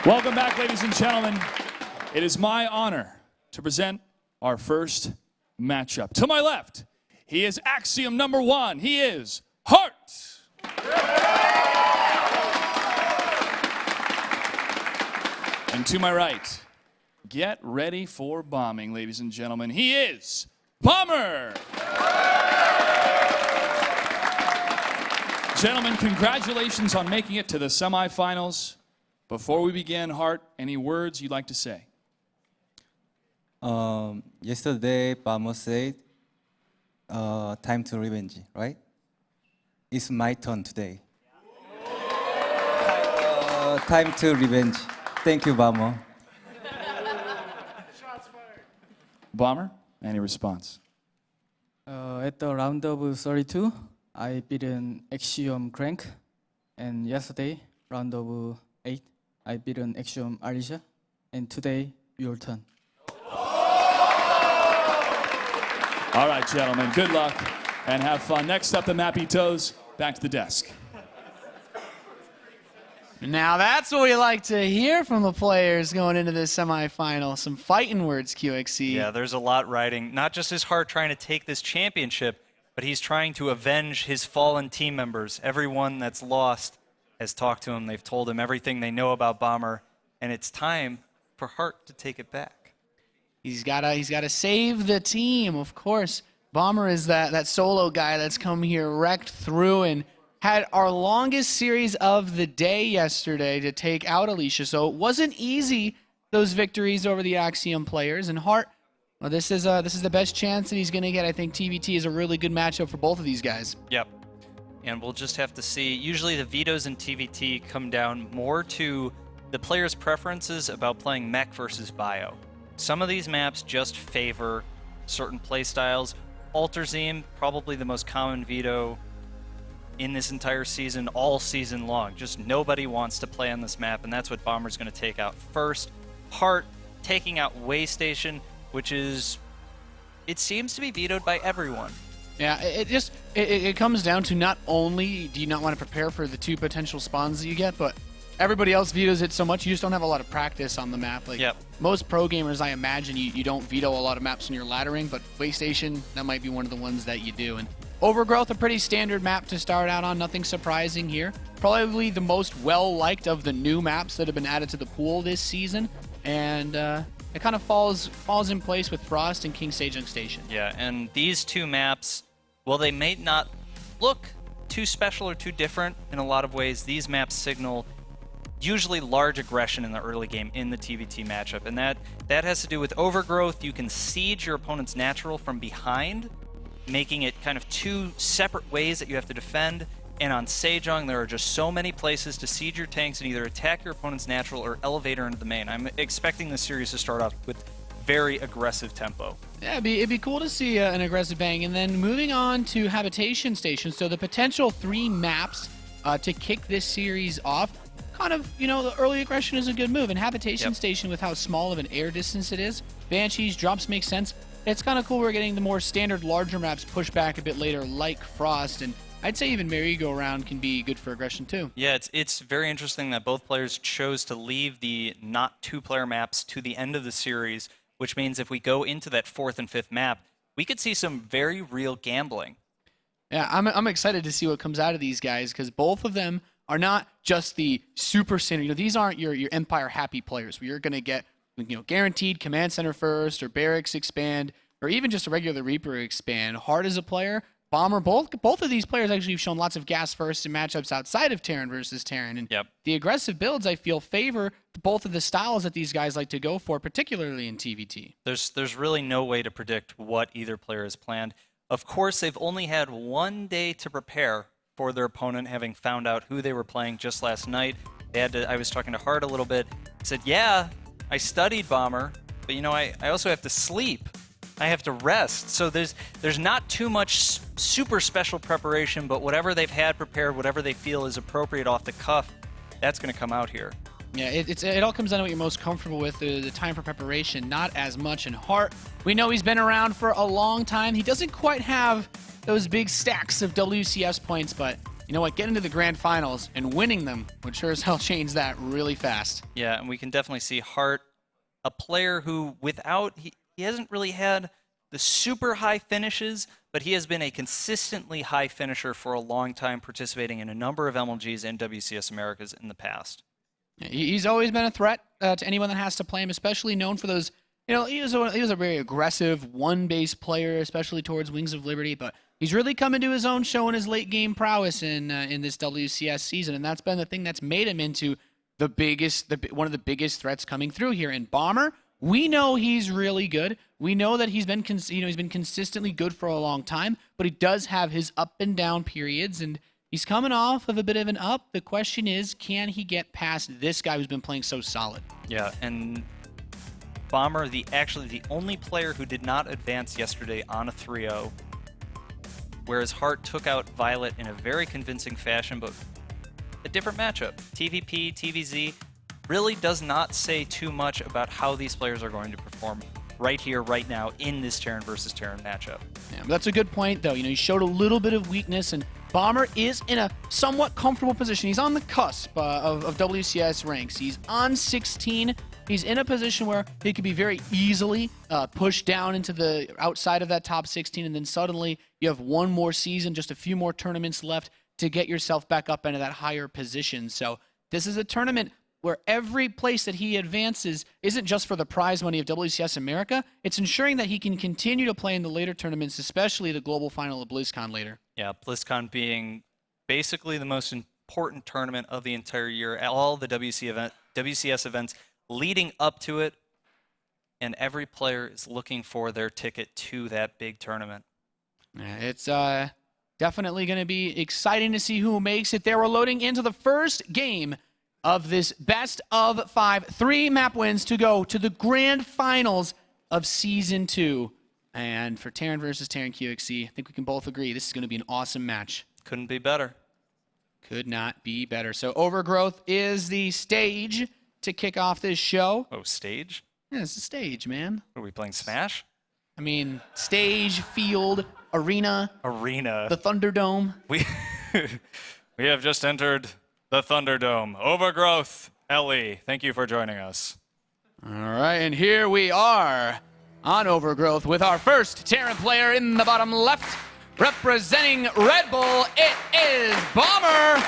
Welcome back, ladies and gentlemen. It is my honor to present our first matchup. To my left, he is Axiom number 1. He is Heart. And to my right, get ready for bombing, ladies and gentlemen. He is Bomber. Gentlemen, congratulations on making it to the semifinals. Before we begin, Hart, any words you'd like to say? Yesterday, Bomber said, time to revenge, right? It's my turn today. Time to revenge. Thank you, Bomber. Bomber, any response? At the round of 32, I beat an Axiom Crank, and yesterday, round of 8, I beat an Axiom Alicia, and today, your turn. All right, gentlemen, good luck and have fun. Next up, the Mappy Toes. Back to the desk. Now that's what we like to hear from the players going into this semifinal. Some fighting words, QXC. Yeah, there's a lot riding. Not just his heart trying to take this championship, but he's trying to avenge his fallen team members. Everyone that's lost has talked to him. They've told him everything they know about Bomber, and it's time for Heart to take it back. He's gotta save the team, of course. Bomber is that solo guy that's come here, wrecked through, and had our longest series of the day yesterday to take out Alicia. So it wasn't easy, those victories over the Axiom players. And Heart, well, this is the best chance that he's gonna get. I think TVT is a really good matchup for both of these guys. Yep. And we'll just have to see. Usually the vetoes in TVT come down more to the players' preferences about playing mech versus bio. Some of these maps just favor certain playstyles. Alterzeme, probably the most common veto in this entire season, all season long. Just nobody wants to play on this map, and that's what Bomber's going to take out first. Heart taking out Waystation, which is, it seems to be vetoed by everyone. Yeah, it comes down to not only do you not want to prepare for the 2 potential spawns that you get, but everybody else vetoes it so much you just don't have a lot of practice on the map. Like most pro gamers, I imagine you don't veto a lot of maps when you're laddering, but Waystation, that might be one of the ones that you do. And Overgrowth, a pretty standard map to start out on, nothing surprising here. Probably the most well-liked of the new maps that have been added to the pool this season, and it kind of falls in place with Frost and King Sejong Station. Yeah, and these 2 maps, well, they may not look too special or too different in a lot of ways. These maps signal usually large aggression in the early game in the TVT matchup, and that has to do with Overgrowth. You can siege your opponent's natural from behind, making it kind of 2 separate ways that you have to defend. And on Sejong, there are just so many places to siege your tanks and either attack your opponent's natural or elevator into the main. I'm expecting this series to start off with very aggressive tempo. Yeah, it'd be cool to see an aggressive bang. And then moving on to Habitation Station, so the potential 3 maps to kick this series off. Kind of, you know, the early aggression is a good move. And Habitation Station, with how small of an air distance it is, Banshees, drops make sense. It's kind of cool we're getting the more standard, larger maps pushed back a bit later, like Frost. And I'd say even Merry-Go-Round can be good for aggression, too. Yeah, it's very interesting that both players chose to leave the not 2-player maps to the end of the series, which means if we go into that 4th and 5th map, we could see some very real gambling. Yeah, I'm excited to see what comes out of these guys, because both of them are not just the super standard. You know, these aren't your Empire happy players where you're going to get, you know, guaranteed Command Center first or Barracks expand or even just a regular Reaper expand. Hard as a player, Bomber, both of these players actually have shown lots of gas first in matchups outside of Terran versus Terran. And the aggressive builds, I feel, favor both of the styles that these guys like to go for, particularly in TVT. There's really no way to predict what either player has planned. Of course, they've only had 1 day to prepare for their opponent, having found out who they were playing just last night. I was talking to Hart a little bit. He said, yeah, I studied Bomber, but you know, I also have to sleep. I have to rest. So there's not too much super special preparation, but whatever they've had prepared, whatever they feel is appropriate off the cuff, that's going to come out here. Yeah, it all comes down to what you're most comfortable with, the time for preparation, not as much in Hart. We know he's been around for a long time. He doesn't quite have those big stacks of WCS points, but you know what, getting to the grand finals and winning them would sure as hell change that really fast. Yeah, and we can definitely see Hart, a player who he hasn't really had the super high finishes, but he has been a consistently high finisher for a long time, participating in a number of MLGs and WCS Americas in the past. He's always been a threat to anyone that has to play him, especially known for those, you know, he was a very aggressive one-base player, especially towards Wings of Liberty, but he's really come into his own, showing his late-game prowess in this WCS season, and that's been the thing that's made him into one of the biggest threats coming through here. And Bomber, we know he's really good. We know that he's been consistently good for a long time, but he does have his up and down periods, and he's coming off of a bit of an up. The question is, can he get past this guy who's been playing so solid? Yeah, and Bomber, actually the only player who did not advance yesterday on a 3-0, whereas Hart took out Violet in a very convincing fashion, but a different matchup. TVP, TVZ really does not say too much about how these players are going to perform right here, right now, in this Terran versus Terran matchup. Yeah, but that's a good point, though. You know, he showed a little bit of weakness, and Bomber is in a somewhat comfortable position. He's on the cusp of WCS ranks. He's on 16. He's in a position where he could be very easily pushed down into the outside of that top 16, and then suddenly you have one more season, just a few more tournaments left to get yourself back up into that higher position. So this is a tournament where every place that he advances isn't just for the prize money of WCS America, it's ensuring that he can continue to play in the later tournaments, especially the global final of BlizzCon later. Yeah, BlizzCon being basically the most important tournament of the entire year. All the WCS events leading up to it, and every player is looking for their ticket to that big tournament. Yeah, it's definitely going to be exciting to see who makes it there. We're loading into the first game of this best of 5, 3 map wins to go to the grand finals of Season 2. And for Terran versus Terran QXC, I think we can both agree this is going to be an awesome match. Couldn't be better. Could not be better. So Overgrowth is the stage to kick off this show. Oh, stage? Yeah, it's the stage, man. Are we playing Smash? I mean, stage, field, arena. Arena. The Thunderdome. We have just entered the Thunderdome. Overgrowth, Ellie, thank you for joining us. All right, and here we are on Overgrowth with our first Terran player in the bottom left. Representing Red Bull, it is Bomber.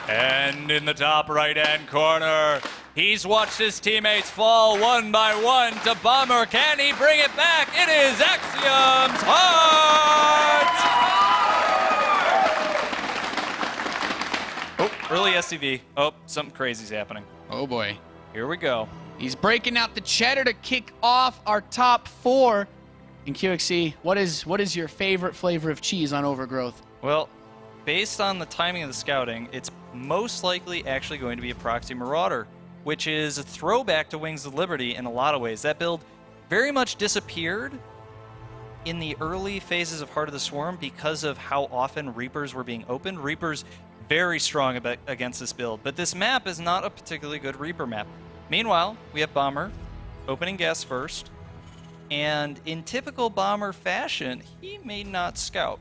And in the top right-hand corner, he's watched his teammates fall one by one to Bomber. Can he bring it back? It is Axiom's Heart! Oh, early SCV. Oh, something crazy's happening. Oh boy. Here we go. He's breaking out the cheddar to kick off our top 4. In QXC, what is your favorite flavor of cheese on Overgrowth? Well, based on the timing of the scouting, it's most likely actually going to be a Proxy Marauder, which is a throwback to Wings of Liberty in a lot of ways. That build very much disappeared in the early phases of Heart of the Swarm because of how often Reapers were being opened. Reapers very strong against this build, but this map is not a particularly good Reaper map. Meanwhile, we have Bomber opening gas first, and in typical Bomber fashion, he may not scout.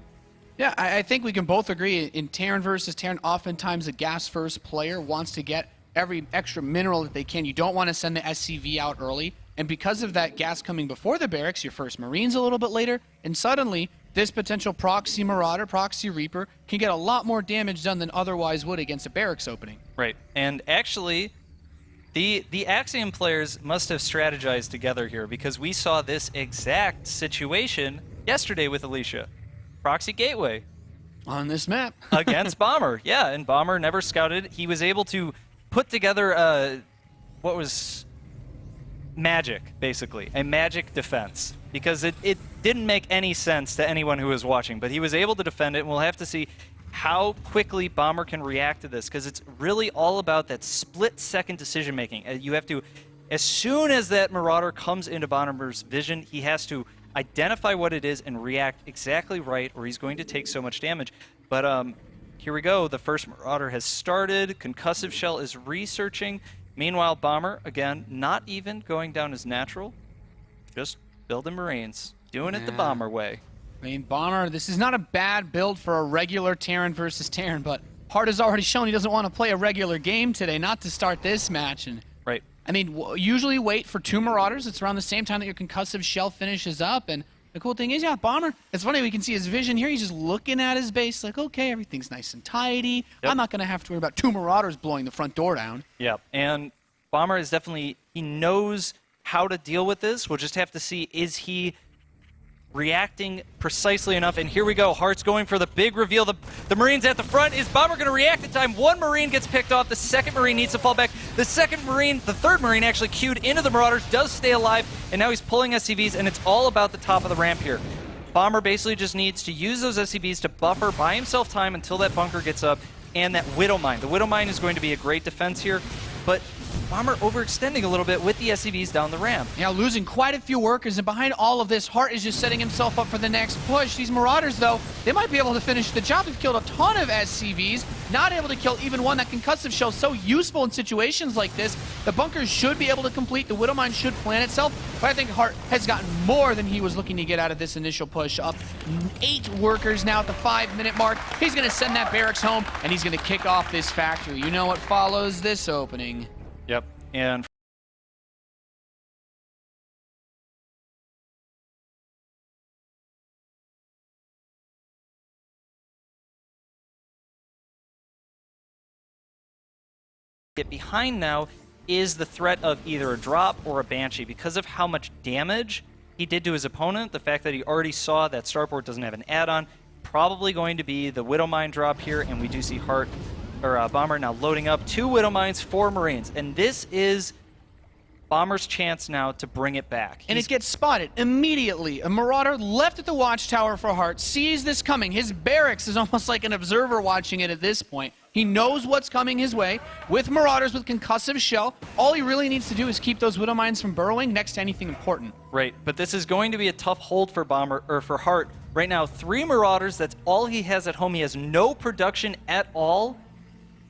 Yeah, I think we can both agree in Terran versus Terran, oftentimes a gas first player wants to get every extra mineral that they can. You don't want to send the SCV out early. And because of that gas coming before the barracks, your first Marines a little bit later, and suddenly this potential Proxy Marauder, Proxy Reaper can get a lot more damage done than otherwise would against a barracks opening. Right, and actually, the Axiom players must have strategized together here because we saw this exact situation yesterday with Alicia. Proxy Gateway. On this map. Against Bomber, yeah, and Bomber never scouted. He was able to put together what was magic, basically, a magic defense, because it didn't make any sense to anyone who was watching, but he was able to defend it, and we'll have to see how quickly Bomber can react to this, because it's really all about that split-second decision-making. You have to, as soon as that Marauder comes into Bomber's vision, he has to identify what it is and react exactly right, or he's going to take so much damage. But here we go. The first Marauder has started. Concussive Shell is researching. Meanwhile, Bomber, again, not even going down as natural, just building Marines. Doing it the Bomber way. I mean, Bomber, this is not a bad build for a regular Terran versus Terran, but Hart has already shown he doesn't want to play a regular game today, not to start this match. And Right. I mean, usually wait for 2 Marauders. It's around the same time that your concussive shell finishes up. And the cool thing is, yeah, Bomber, it's funny, we can see his vision here. He's just looking at his base like, okay, everything's nice and tidy. Yep. I'm not going to have to worry about 2 Marauders blowing the front door down. Yeah, and Bomber is definitely, he knows how to deal with this. We'll just have to see, is he reacting precisely enough? And here we go, Hart's going for the big reveal. The Marine's at the front. Is Bomber going to react in time? 1 Marine gets picked off. The 2nd Marine needs to fall back. The 3rd Marine actually queued into the Marauders, does stay alive, and now he's pulling SCVs, and it's all about the top of the ramp here. Bomber basically just needs to use those SCVs to buffer, buy himself time until that bunker gets up, and that Widow Mine. The Widow Mine is going to be a great defense here, but Bomber overextending a little bit with the SCVs down the ramp. Yeah, losing quite a few workers, and behind all of this, Hart is just setting himself up for the next push. These Marauders, though, they might be able to finish the job. They've killed a ton of SCVs, not able to kill even one. That concussive shell is so useful in situations like this. The bunkers should be able to complete. The Widow Mine should plant itself, but I think Hart has gotten more than he was looking to get out of this initial push. Up 8 workers now at the 5-minute mark. He's going to send that barracks home, and he's going to kick off this factory. You know what follows this opening. Yep, and get behind now is the threat of either a drop or a Banshee. Because of how much damage he did to his opponent, the fact that he already saw that starport doesn't have an add-on, probably going to be the Widow Mine drop here, and we do see Bomber now loading up 2 Widow Mines, 4 Marines, and this is Bomber's chance now to bring it back. And it gets spotted immediately. A Marauder left at the watchtower for Hart, sees this coming. His barracks is almost like an observer watching it at this point. He knows what's coming his way. With Marauders with concussive shell, all he really needs to do is keep those Widow Mines from burrowing next to anything important. Right, but this is going to be a tough hold for Bomber, or for Hart. Right now, 3 Marauders, that's all he has at home. He has no production at all.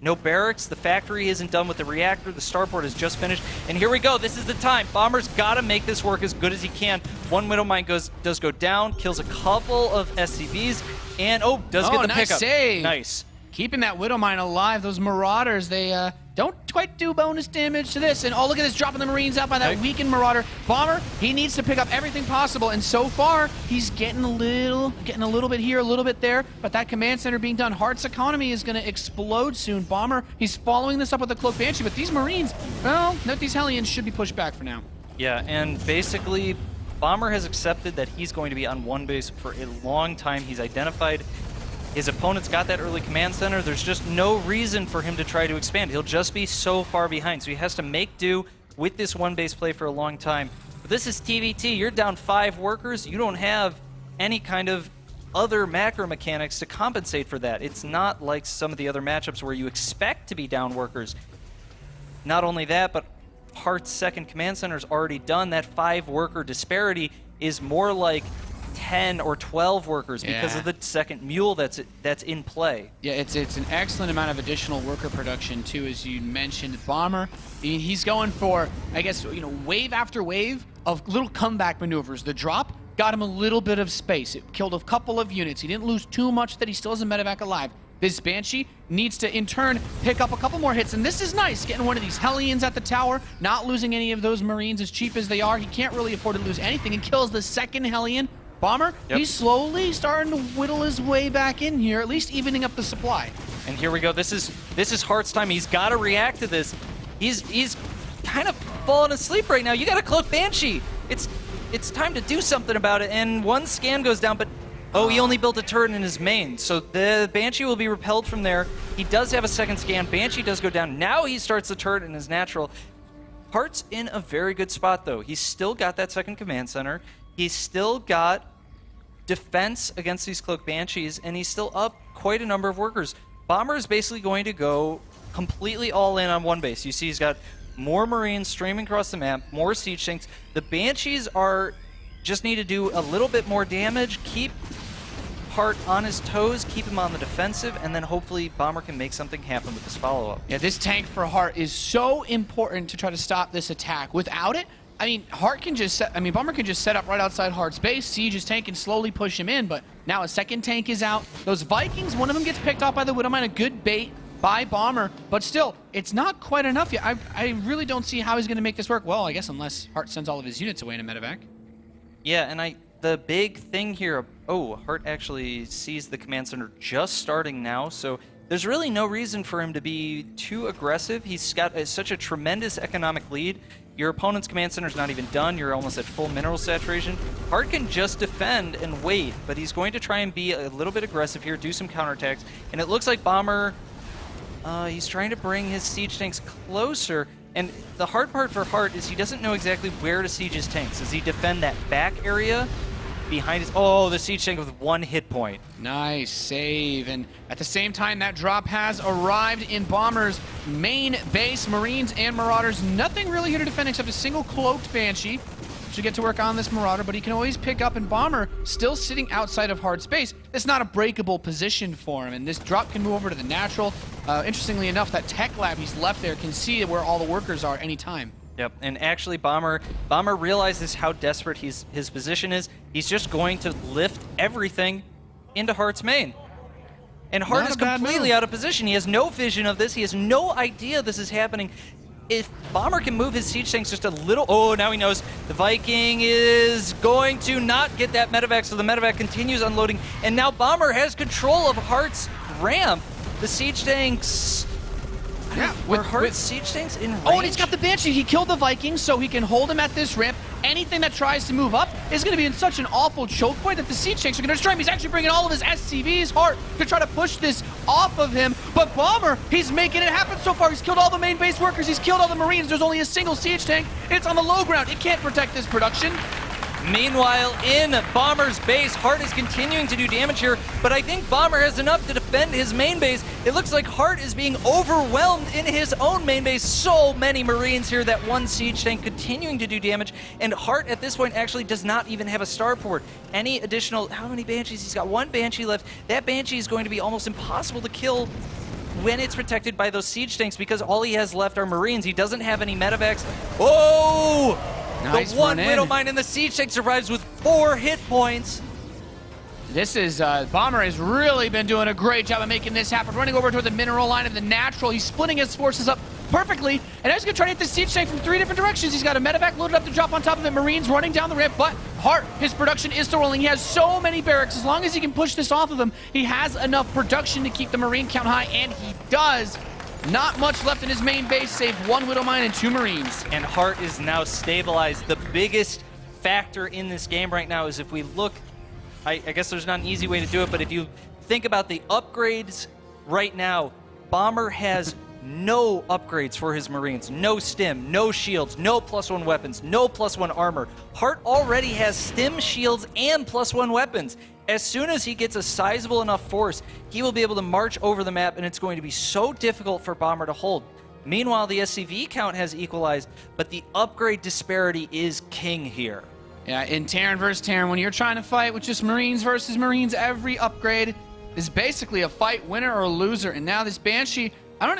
No barracks, the factory isn't done with the reactor, the starport is just finished, and here we go, this is the time. Bomber's gotta make this work as good as he can. 1 Widow Mine does go down, kills a couple of SCVs, and does get the nice pickup. Save. Nice. Keeping that Widow Mine alive. Those Marauders, they don't quite do bonus damage to this. And look at this, dropping the Marines out by that weakened Marauder. Bomber, he needs to pick up everything possible, and so far, he's getting a little bit here, a little bit there, but that command center being done. Hart's economy is going to explode soon. Bomber, he's following this up with a Cloak Banshee, but these Marines, well, these Hellions should be pushed back for now. Yeah, and basically, Bomber has accepted that he's going to be on 1 base for a long time. He's identified his opponent's got that early command center. There's just no reason for him to try to expand. He'll just be so far behind. So he has to make do with this 1 base play for a long time. But this is TVT. You're down 5 workers. You don't have any kind of other macro mechanics to compensate for that. It's not like some of the other matchups where you expect to be down workers. Not only that, but Hart's 2nd command center is already done. That 5 worker disparity is more like 10 or 12 workers because of the 2nd mule that's in play. Yeah, it's an excellent amount of additional worker production too, as you mentioned. Bomber, he's going for, I guess, wave after wave of little comeback maneuvers. The drop got him a little bit of space. It killed a couple of units. He didn't lose too much that he still has a medevac alive. This Banshee needs to, in turn, pick up a couple more hits, and this is nice, getting one of these Hellions at the tower, not losing any of those Marines as cheap as they are. He can't really afford to lose anything, and kills the 2nd Hellion. Bomber, he's slowly starting to whittle his way back in here, at least evening up the supply. And here we go. This is Hart's time. He's got to react to this. He's kind of falling asleep right now. You got to Cloak Banshee. It's time to do something about it. And 1 scan goes down, but he only built a turret in his main, so the Banshee will be repelled from there. He does have a 2nd scan. Banshee does go down. Now he starts the turret in his natural. Hart's in a very good spot, though. He's still got that 2nd command center. He's still got defense against these Cloak Banshees, and he's still up quite a number of workers. Bomber is basically going to go completely all in on 1 base. You see he's got more Marines streaming across the map, more siege tanks. The Banshees just need to do a little bit more damage, keep Hart on his toes, keep him on the defensive, and then hopefully Bomber can make something happen with this follow-up. Yeah, this tank for Hart is so important to try to stop this attack. Without it, I mean, Hart can just set, I mean, Bomber can just set up right outside Hart's base. Siege his tank and slowly push him in, but now a second tank is out. Those Vikings, one of them gets picked off by the Widowmine, a good bait by Bomber, but still, it's not quite enough yet. I really don't see how he's going to make this work. Well, I guess unless Hart sends all of his units away in a medevac. Yeah, and the big thing here, oh, Hart actually sees the command center just starting now, so there's really no reason for him to be too aggressive. He's got such a tremendous economic lead. Your opponent's command center's not even done. You're almost at full mineral saturation. Hart can just defend and wait, but he's going to try and be a little bit aggressive here, do some counterattacks, and it looks like Bomber, he's trying to bring his siege tanks closer. And the hard part for Hart is he doesn't know exactly where to siege his tanks. Does he defend that back area behind his... Oh, the siege tank with 1 hit point. Nice save. And at the same time, that drop has arrived in Bomber's main base. Marines and Marauders, nothing really here to defend except a single cloaked Banshee. Should get to work on this Marauder, but he can always pick up, and Bomber still sitting outside of Hart's base. It's not a breakable position for him, and this drop can move over to the natural. Interestingly enough, that tech lab he's left there can see where all the workers are anytime. Yep, and actually Bomber realizes how desperate his position is. He's just going to lift everything into Hart's main. And Hart is completely out of position. He has no vision of this. He has no idea this is happening. If Bomber can move his siege tanks just a little... Oh, now he knows the Viking is going to not get that medevac, so the medevac continues unloading. And now Bomber has control of Hart's ramp. The siege tanks... Yeah, with Hart's siege tanks in range. Oh, and he's got the Banshee. He killed the Vikings, so he can hold him at this ramp. Anything that tries to move up is going to be in such an awful choke point that the siege tanks are going to destroy him. He's actually bringing all of his SCVs. Hart to try to push this off of him. But Bomber, he's making it happen so far. He's killed all the main base workers. He's killed all the Marines. There's only a single siege tank. It's on the low ground. It can't protect this production. Meanwhile, in Bomber's base, Hart is continuing to do damage here, but I think Bomber has enough to defend his main base. It looks like Hart is being overwhelmed in his own main base. So many Marines here, that one siege tank continuing to do damage, and Hart at this point actually does not even have a starport. Any additional, how many Banshees? He's got 1 Banshee left. That Banshee is going to be almost impossible to kill when it's protected by those siege tanks because all he has left are Marines. He doesn't have any medevacs. Oh! Nice the one run in. Widowmine and the siege tank survives with 4 hit points. This is, Bomber has really been doing a great job of making this happen. Running over toward the mineral line of the natural. He's splitting his forces up perfectly. And now he's going to try to hit the siege tank from 3 different directions. He's got a medevac loaded up to drop on top of it. Marines running down the ramp. But Hart, his production is still rolling. He has so many barracks. As long as he can push this off of him, he has enough production to keep the Marine count high. And he does. Not much left in his main base, save 1 Widowmine and 2 Marines. And Hart is now stabilized. The biggest factor in this game right now is if we look, I guess there's not an easy way to do it, but if you think about the upgrades right now, Bomber has no upgrades for his Marines. No stim, no shields, no +1 weapons, no +1 armor. Hart already has stim, shields, and +1 weapons. As soon as he gets a sizable enough force, he will be able to march over the map, and it's going to be so difficult for Bomber to hold. Meanwhile, the SCV count has equalized, but the upgrade disparity is king here. Yeah, in Terran versus Terran, when you're trying to fight with just Marines versus Marines, every upgrade is basically a fight, winner or loser. And now this Banshee,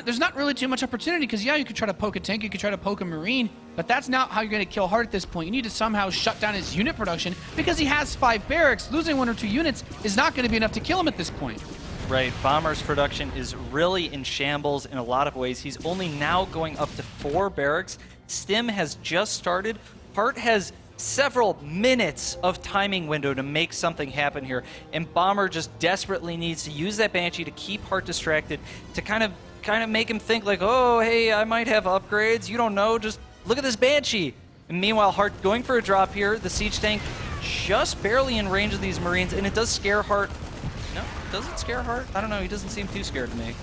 there's not really too much opportunity because, yeah, you could try to poke a tank, you could try to poke a Marine, but that's not how you're going to kill Hart at this point. You need to somehow shut down his unit production because he has 5 barracks. Losing 1 or 2 units is not going to be enough to kill him at this point. Right, Bomber's production is really in shambles in a lot of ways. He's only now going up to 4 barracks. Stim has just started. Hart has several minutes of timing window to make something happen here, and Bomber just desperately needs to use that Banshee to keep Hart distracted, to kind of make him think like, oh, hey, I might have upgrades. You don't know, just look at this Banshee. And meanwhile, Hart going for a drop here. The siege tank just barely in range of these Marines, and it does scare Hart. No, does it scare Hart? I don't know. He doesn't seem too scared to me.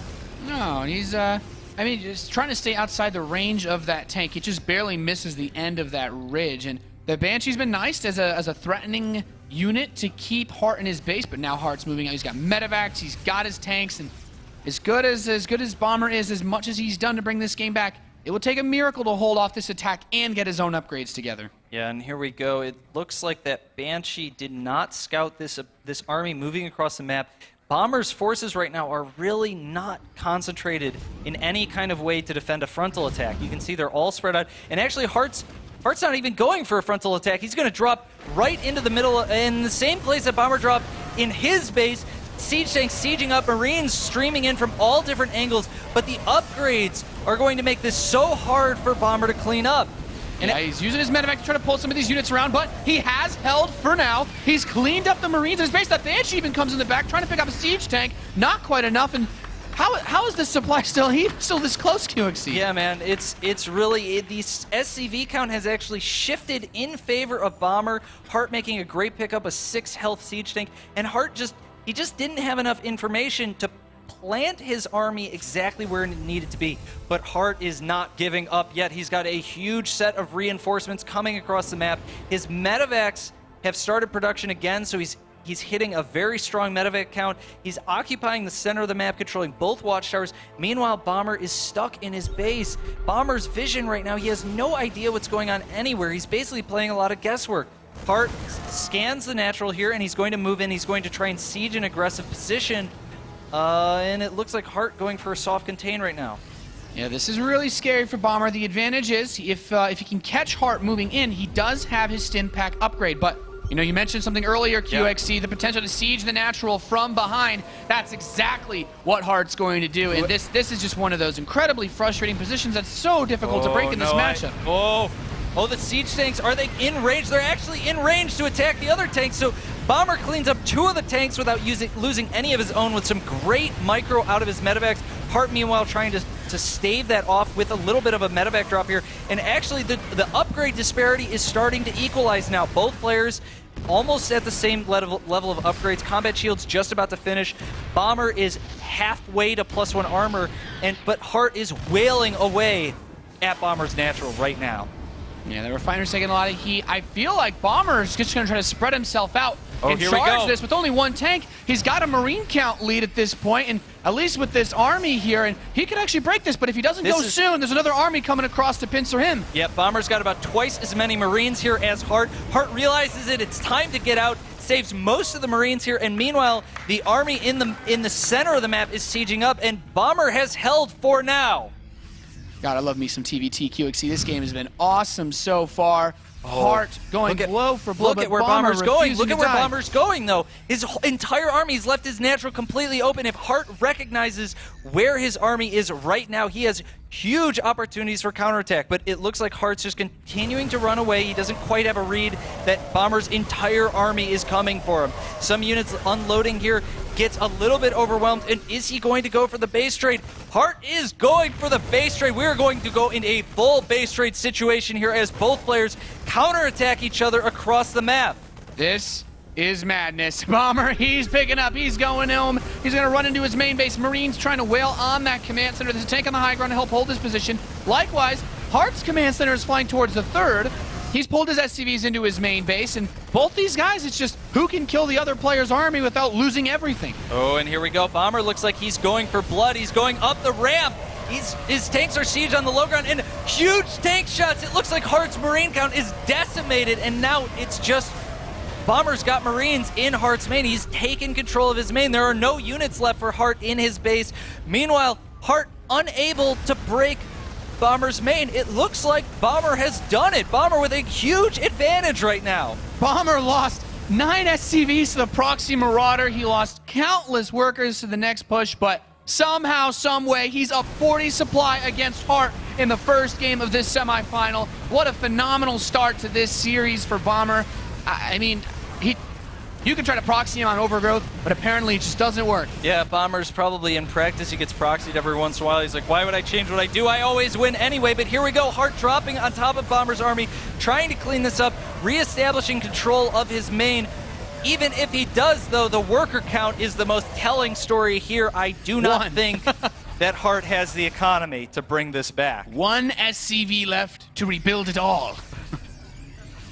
No, he's, just trying to stay outside the range of that tank. It just barely misses the end of that ridge. And the Banshee's been nice as a threatening unit to keep Hart in his base, but now Hart's moving out. He's got medevacs, he's got his tanks, and as good as Bomber is, as much as he's done to bring this game back, it will take a miracle to hold off this attack and get his own upgrades together. Yeah, and here we go. It looks like that Banshee did not scout this army moving across the map. Bomber's forces right now are really not concentrated in any kind of way to defend a frontal attack. You can see they're all spread out, and actually Hart's Heart's not even going for a frontal attack. He's going to drop right into the middle in the same place that Bomber dropped in his base. Siege tanks sieging up, Marines streaming in from all different angles, but the upgrades are going to make this so hard for Bomber to clean up. And he's using his medevac to try to pull some of these units around, but he has held for now. He's cleaned up the Marines in his base. That Banshee even comes in the back, trying to pick up a siege tank. Not quite enough. And how is this supply still this close, QXC? Yeah, man, it's really the SCV count has actually shifted in favor of Bomber. Heart making a great pickup, a 6 health siege tank, and Heart just didn't have enough information to plant his army exactly where it needed to be. But Heart is not giving up yet. He's got a huge set of reinforcements coming across the map. His medevacs have started production again, so he's hitting a very strong medevac count. He's occupying the center of the map, controlling both watchtowers. Meanwhile, Bomber is stuck in his base. Bomber's vision right now, he has no idea what's going on anywhere. He's basically playing a lot of guesswork. Heart scans the natural here, and he's going to move in. He's going to try and siege an aggressive position. And it looks like Heart going for a soft contain right now. Yeah, this is really scary for Bomber. The advantage is if he can catch Heart moving in, he does have his stim pack upgrade. But, you know, you mentioned something earlier, QXC, the potential to siege the natural from behind. That's exactly what Heart's going to do. And this is just one of those incredibly frustrating positions that's so difficult to break in this matchup. Oh, the siege tanks, are they in range? They're actually in range to attack the other tanks, so Bomber cleans up 2 of the tanks without losing any of his own with some great micro out of his medevacs. Heart, meanwhile, trying to stave that off with a little bit of a medevac drop here. And actually, the upgrade disparity is starting to equalize now. Both players almost at the same level of upgrades. Combat Shield's just about to finish. Bomber is halfway to +1 armor, but Heart is wailing away at Bomber's natural right now. Yeah, the Refiner's taking a lot of heat. I feel like Bomber is just going to try to spread himself out and here we charge go. this with only 1 tank. He's got a Marine count lead at this point, and at least with this army here, and he could actually break this, but if he doesn't go soon, there's another army coming across to pincer him. Yep, Bomber's got about twice as many Marines here as Heart. Heart realizes it's time to get out, saves most of the Marines here, and meanwhile, the army in the center of the map is sieging up, and Bomber has held for now. God, I love me some TVT QXC. This game has been awesome so far. Heart going blow for blow. Look at where Bomber's going. Look at where Bomber's going, though. His entire army's left his natural completely open. If Heart recognizes where his army is right now, he has huge opportunities for counterattack, but it looks like Heart's just continuing to run away. He doesn't quite have a read that Bomber's entire army is coming for him. Some units unloading here, gets a little bit overwhelmed, and is he going to go for the base trade? Heart is going for the base trade. We're going to go in a full base trade situation here as both players counterattack each other across the map. This is madness. Bomber, he's picking up, he's going home. He's going to run into his main base. Marines trying to wail on that command center. There's a tank on the high ground to help hold his position. Likewise, Heart's command center is flying towards the 3rd. He's pulled his SCVs into his main base, and both these guys, it's just who can kill the other player's army without losing everything. Oh, and here we go. Bomber looks like he's going for blood. He's going up the ramp. His tanks are sieged on the low ground, and huge tank shots. It looks like Heart's Marine count is decimated, and now it's just Bomber's got Marines in Heart's main. He's taken control of his main. There are no units left for Heart in his base. Meanwhile, Heart unable to break Bomber's main. It looks like Bomber has done it. Bomber with a huge advantage right now. Bomber lost 9 SCVs to the proxy Marauder. He lost countless workers to the next push, but somehow, some way, he's up 40 supply against Heart in the first game of this semifinal. What a phenomenal start to this series for Bomber. I mean, you can try to proxy him on Overgrowth, but apparently it just doesn't work. Yeah, Bomber's probably in practice. He gets proxied every once in a while. He's like, why would I change what I do? I always win anyway. But here we go. Heart dropping on top of Bomber's army, trying to clean this up, reestablishing control of his main. Even if he does, though, the worker count is the most telling story here. I do not think that Heart has the economy to bring this back. 1 SCV left to rebuild it all.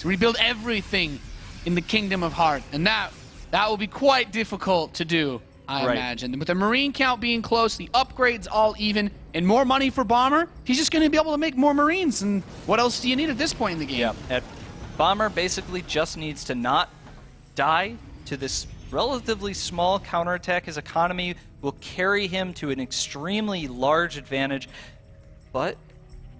To rebuild everything in the Kingdom of Heart. And that will be quite difficult to do, I imagine. With the Marine count being close, the upgrades all even, and more money for Bomber, he's just going to be able to make more Marines. And what else do you need at this point in the game? Yeah, Bomber basically just needs to not die to this relatively small counterattack. His economy will carry him to an extremely large advantage, but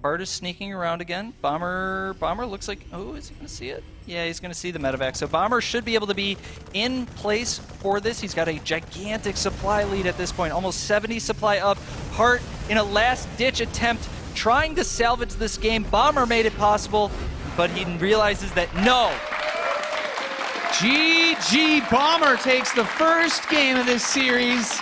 Hart is sneaking around again. Bomber looks like, oh, is he going to see it? Yeah, he's going to see the medevac. So Bomber should be able to be in place for this. He's got a gigantic supply lead at this point, almost 70 supply up. Hart in a last-ditch attempt trying to salvage this game. Bomber made it possible, but he realizes that no. GG, Bomber takes the first game of this series.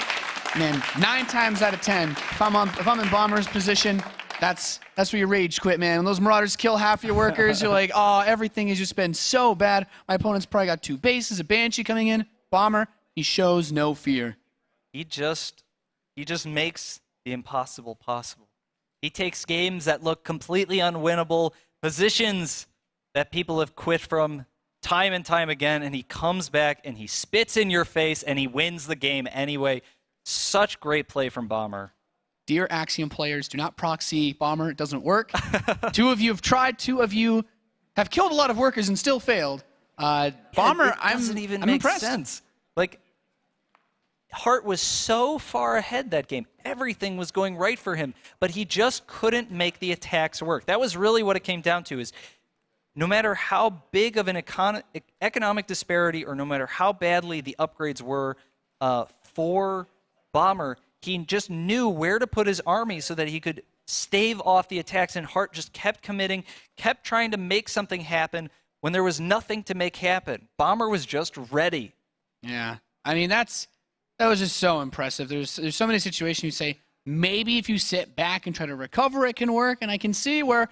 Man, 9 times out of 10, if I'm in Bomber's position, that's where you rage quit, man. When those Marauders kill half your workers, you're like, oh, everything has just been so bad. My opponent's probably got 2 bases, a Banshee coming in. Bomber, he shows no fear. He just makes the impossible possible. He takes games that look completely unwinnable, positions that people have quit from time and time again, and he comes back and he spits in your face and he wins the game anyway. Such great play from Bomber. Dear Axiom players, do not proxy Bomber. It doesn't work. 2 of you have tried. 2 of you have killed a lot of workers and still failed. Bomber, it doesn't even I'm make impressed. sense. Like, Hart was so far ahead that game. Everything was going right for him, but he just couldn't make the attacks work. That was really what it came down to, is no matter how big of an economic disparity or no matter how badly the upgrades were for Bomber, he just knew where to put his army so that he could stave off the attacks, and Hart just kept committing, kept trying to make something happen when there was nothing to make happen. Bomber was just ready. Yeah, I mean, that was just so impressive. There's so many situations you say, maybe if you sit back and try to recover, it can work, and I can see where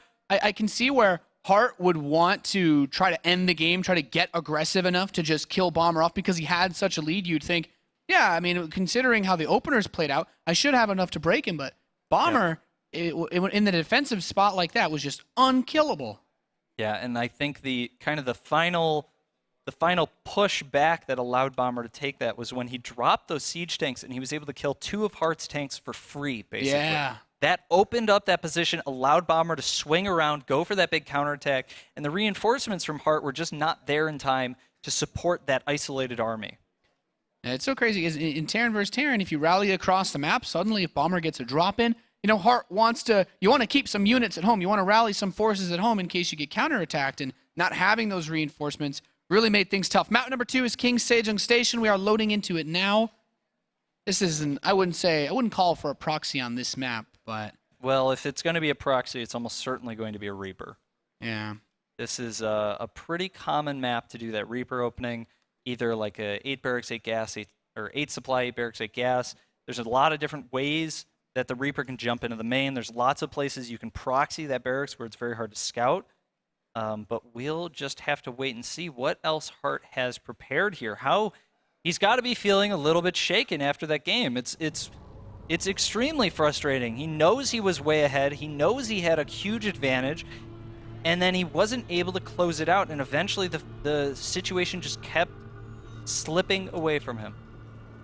Hart would want to try to end the game, try to get aggressive enough to just kill Bomber off because he had such a lead. You'd think, yeah, I mean, considering how the openers played out, I should have enough to break him, but Bomber, in the defensive spot like that, was just unkillable. Yeah, and I think the final push back that allowed Bomber to take that was when he dropped those siege tanks and he was able to kill 2 of Hart's tanks for free, basically. Yeah. That opened up that position, allowed Bomber to swing around, go for that big counterattack, and the reinforcements from Hart were just not there in time to support that isolated army. It's so crazy because in Terran versus Terran, if you rally across the map, suddenly if Bomber gets a drop in, Hart you want to keep some units at home. You want to rally some forces at home in case you get counterattacked, and not having those reinforcements really made things tough. Map number 2 is King Sejong Station. We are loading into it now. This isn't, I wouldn't call for a proxy on this map, but. Well, if it's going to be a proxy, it's almost certainly going to be a Reaper. Yeah. This is a pretty common map to do that Reaper opening. Either like a 8 barracks, 8 gas, 8 supply, 8 barracks, 8 gas. There's a lot of different ways that the Reaper can jump into the main. There's lots of places you can proxy that barracks where it's very hard to scout. But we'll just have to wait and see what else Hart has prepared here. He's got to be feeling a little bit shaken after that game. It's extremely frustrating. He knows he was way ahead. He knows he had a huge advantage. And then he wasn't able to close it out. And eventually the situation just kept slipping away from him.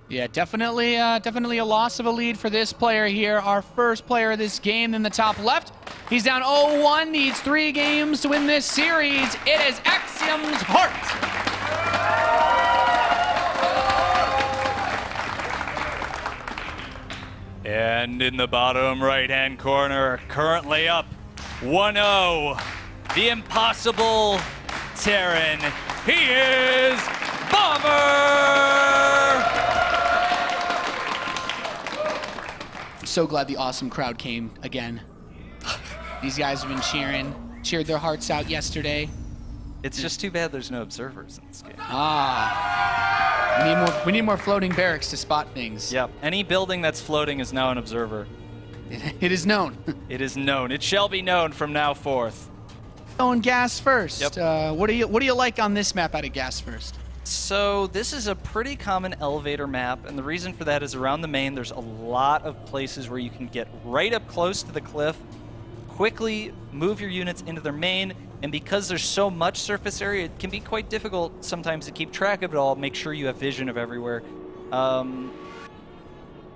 Yeah, definitely a loss of a lead for this player here. Our first player of this game in the top left. He's down 0-1, needs 3 games to win this series. It is Axiom's Hart. And in the bottom right-hand corner, currently up 1-0, the impossible Terran. He is Bomber! So glad the awesome crowd came again. These guys have been cheered their hearts out yesterday. It's just too bad there's no observers in this game. We need more floating barracks to spot things. Yep, any building that's floating is now an observer. It is known. It is known. It shall be known from now forth. Going gas first. Yep. What do you like on this map out of gas first? So this is a pretty common elevator map, and the reason for that is around the main there's a lot of places where you can get right up close to the cliff, quickly move your units into their main, and because there's so much surface area, it can be quite difficult sometimes to keep track of it all, make sure you have vision of everywhere.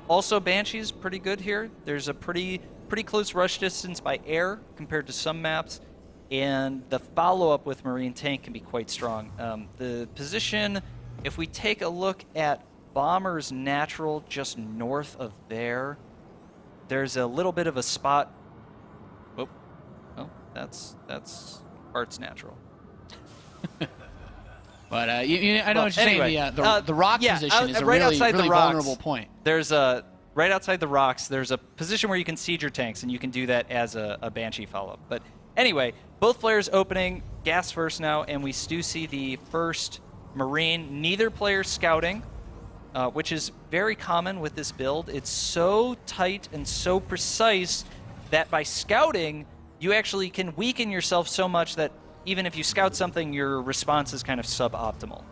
Also, Banshee's pretty good here. There's a pretty close rush distance by air compared to some maps. And the follow-up with Marine Tank can be quite strong. The position, if we take a look at Bomber's natural just north of there, there's a little bit of a spot. Oh, That's Heart's natural. But I know what you're anyway, saying. The rock position is a right really, outside really the rocks, vulnerable point. There's right outside the rocks. There's a position where you can siege your tanks, and you can do that as a Banshee follow-up. But anyway, both players opening gas first now, and we do see the first Marine. Neither player scouting, which is very common with this build. It's so tight and so precise that by scouting, you actually can weaken yourself so much that even if you scout something, your response is kind of suboptimal.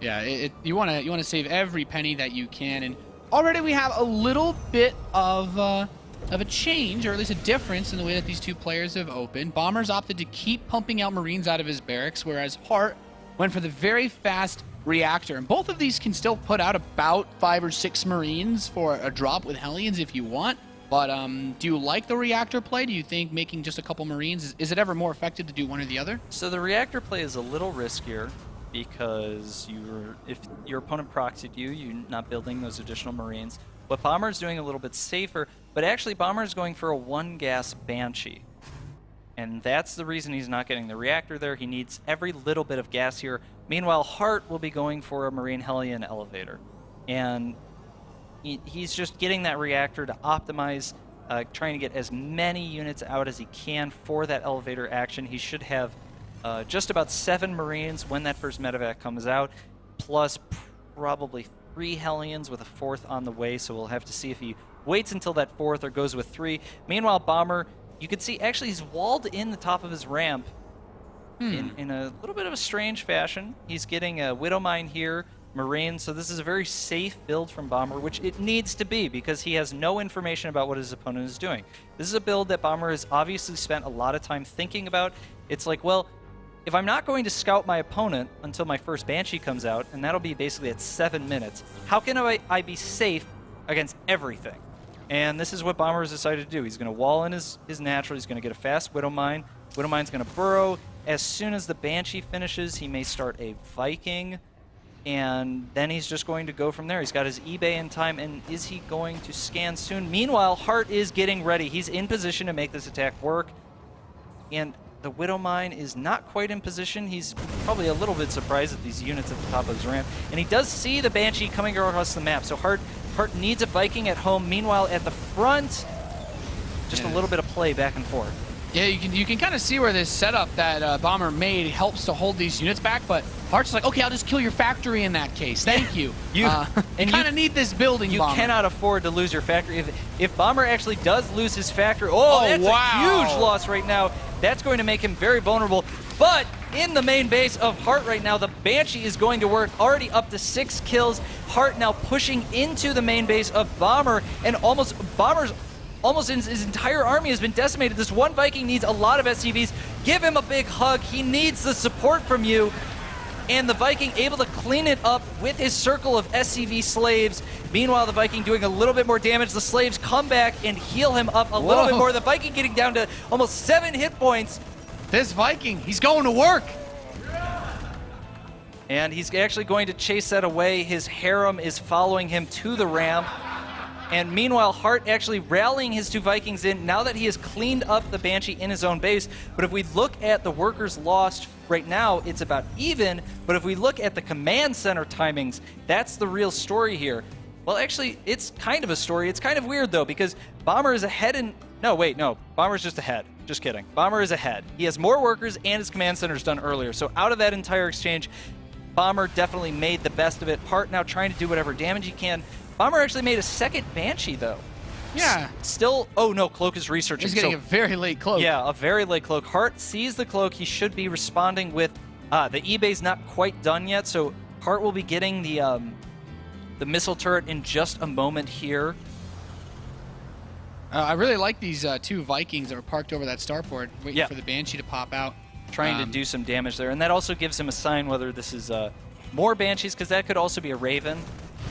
Yeah, you want to save every penny that you can, and already we have a little bit of a change, or at least a difference in the way that these two players have opened. Bomber's opted to keep pumping out Marines out of his barracks, whereas Heart went for the very fast reactor. And both of these can still put out about 5 or 6 Marines for a drop with Hellions if you want. But do you like the reactor play? Do you think making just a couple Marines, is it ever more effective to do one or the other? So the reactor play is a little riskier because if your opponent proxied you, you're not building those additional Marines. What Bomber's doing a little bit safer, but actually Bomber's going for a 1-gas Banshee. And that's the reason he's not getting the reactor there. He needs every little bit of gas here. Meanwhile, Heart will be going for a Marine Hellion elevator. And he's just getting that reactor to optimize, trying to get as many units out as he can for that elevator action. He should have just about 7 Marines when that first medevac comes out, plus probably 3 Hellions with a 4th on the way, so we'll have to see if he waits until that 4th or goes with 3. Meanwhile, Bomber, you can see actually he's walled in the top of his ramp in a little bit of a strange fashion. He's getting a Widow Mine here, Marine, so this is a very safe build from Bomber, which it needs to be because he has no information about what his opponent is doing. This is a build that Bomber has obviously spent a lot of time thinking about. It's like, well, if I'm not going to scout my opponent until my first Banshee comes out, and that'll be basically at 7 minutes, how can I be safe against everything? And this is what Bomber has decided to do. He's going to wall in his natural. He's going to get a fast Widow Mine. Widow Mine's going to burrow. As soon as the Banshee finishes, he may start a Viking. And then he's just going to go from there. He's got his eBay in time, and is he going to scan soon? Meanwhile, Heart is getting ready. He's in position to make this attack work. And the Widow Mine is not quite in position. He's probably a little bit surprised at these units at the top of his ramp. And he does see the Banshee coming across the map. So Heart needs a Viking at home. Meanwhile, at the front, just a little bit of play back and forth. Yeah, you can kind of see where this setup that Bomber made helps to hold these units back, but Heart's like, okay, I'll just kill your factory in that case. Thank you. You kind of need this building, Bomber. You cannot afford to lose your factory. If Bomber actually does lose his factory, that's a huge loss right now. That's going to make him very vulnerable. But in the main base of Heart right now, the Banshee is going to work, already up to 6 kills. Heart now pushing into the main base of Bomber, and Bomber's almost his entire army has been decimated. This one Viking needs a lot of SCVs. Give him a big hug. He needs the support from you. And the Viking able to clean it up with his circle of SCV slaves. Meanwhile, the Viking doing a little bit more damage. The slaves come back and heal him up a little bit more. The Viking getting down to almost 7 hit points. This Viking, he's going to work. And he's actually going to chase that away. His harem is following him to the ramp. And meanwhile, Heart actually rallying his 2 Vikings in now that he has cleaned up the Banshee in his own base. But if we look at the workers lost right now, it's about even. But if we look at the command center timings, that's the real story here. Well, actually, it's kind of a story. It's kind of weird, though, because Bomber is ahead in... No, wait, no. Bomber's just ahead. Just kidding. Bomber is ahead. He has more workers and his command center's done earlier. So out of that entire exchange, Bomber definitely made the best of it. Heart now trying to do whatever damage he can. Bomber actually made a second Banshee, though. Yeah. Still, oh no, Cloak is researching. He's getting a very late Cloak. Yeah, a very late Cloak. Heart sees the Cloak. He should be responding with, the eBay's not quite done yet, so Heart will be getting the missile turret in just a moment here. I really like these 2 Vikings that are parked over that starport, waiting for the Banshee to pop out. Trying to do some damage there, and that also gives him a sign whether this is more Banshees, because that could also be a Raven,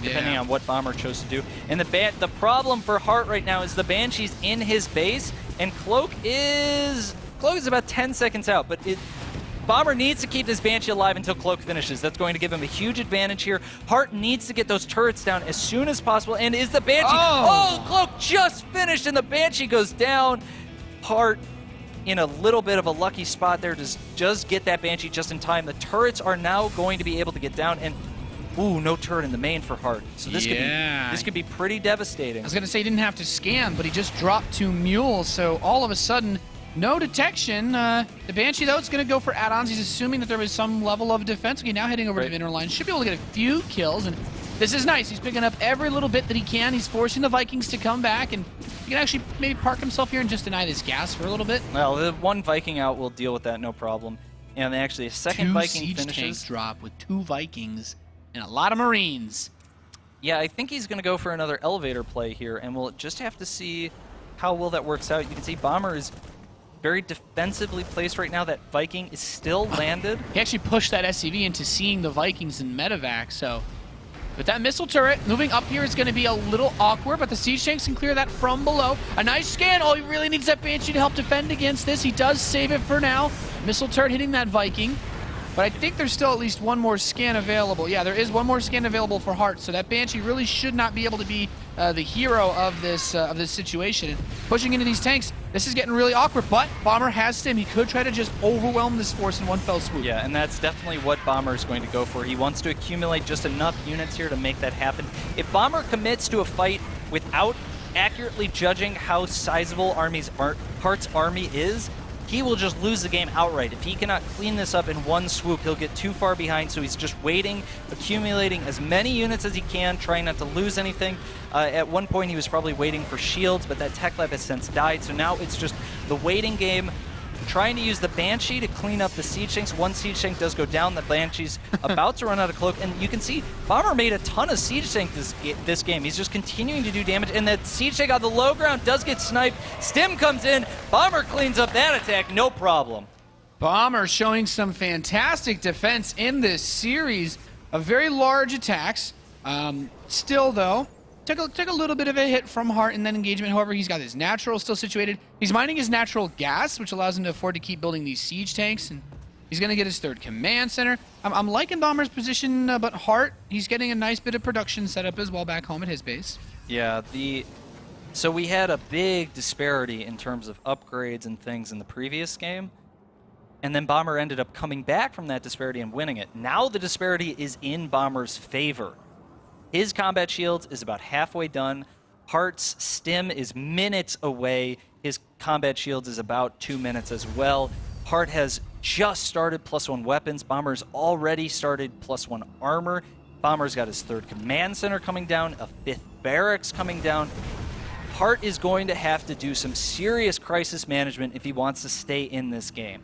depending on what Bomber chose to do. And the problem for Heart right now is the Banshee's in his base, and Cloak is about 10 seconds out, but Bomber needs to keep this Banshee alive until Cloak finishes. That's going to give him a huge advantage here. Heart needs to get those turrets down as soon as possible, and is the Banshee... Oh, Cloak just finished, and the Banshee goes down. Heart in a little bit of a lucky spot there to just get that Banshee just in time. The turrets are now going to be able to get down, and ooh, no turret in the main for Hart. So this could be pretty devastating. I was going to say he didn't have to scan, but he just dropped 2 mules, so all of a sudden, no detection. The Banshee, though, is going to go for add-ons. He's assuming that there was some level of defense. Okay, now heading over to the inner line. Should be able to get a few kills, and this is nice. He's picking up every little bit that he can. He's forcing the Vikings to come back, and he can actually maybe park himself here and just deny this gas for a little bit. Well, the one Viking out will deal with that, no problem. And actually, a second Viking siege finishes. Tank drop with 2 Vikings and a lot of Marines. Yeah, I think he's going to go for another elevator play here, and we'll just have to see how well that works out. You can see Bomber is very defensively placed right now. That Viking is still landed. He actually pushed that SCV into seeing the Vikings in medevac, so... But that missile turret moving up here is going to be a little awkward, but the siege tanks can clear that from below. A nice scan. Oh, he really needs that Banshee to help defend against this. He does save it for now. Missile turret hitting that Viking. But I think there's still at least one more scan available. Yeah, there is one more scan available for Hart, so that Banshee really should not be able to be the hero of this situation. And pushing into these tanks, this is getting really awkward, but Bomber has Stim. He could try to just overwhelm this force in one fell swoop. Yeah, and that's definitely what Bomber is going to go for. He wants to accumulate just enough units here to make that happen. If Bomber commits to a fight without accurately judging how sizable Hart's army is, he will just lose the game outright. If he cannot clean this up in one swoop, he'll get too far behind, so he's just waiting, accumulating as many units as he can, trying not to lose anything. At one point, he was probably waiting for shields, but that tech lab has since died, so now it's just the waiting game, trying to use the Banshee to clean up the siege tanks. One siege tank does go down, the Banshee's about to run out of cloak, and you can see Bomber made a ton of siege tank this game. He's just continuing to do damage, and that siege tank on the low ground does get sniped. Stim comes in, Bomber cleans up that attack, no problem. Bomber showing some fantastic defense in this series of very large attacks. Still, though, took a little bit of a hit from Hart in that engagement. However, he's got his natural still situated. He's mining his natural gas, which allows him to afford to keep building these siege tanks, and he's going to get his 3rd command center. I'm liking Bomber's position, but Hart, he's getting a nice bit of production set up as well back home at his base. Yeah, so we had a big disparity in terms of upgrades and things in the previous game, and then Bomber ended up coming back from that disparity and winning it. Now the disparity is in Bomber's favor. His combat shields is about halfway done. Hart's Stim is minutes away. His combat shields is about 2 minutes as well. Hart has just started +1 weapons. Bomber's already started +1 armor. Bomber's got his 3rd command center coming down, a 5th barracks coming down. Hart is going to have to do some serious crisis management if he wants to stay in this game.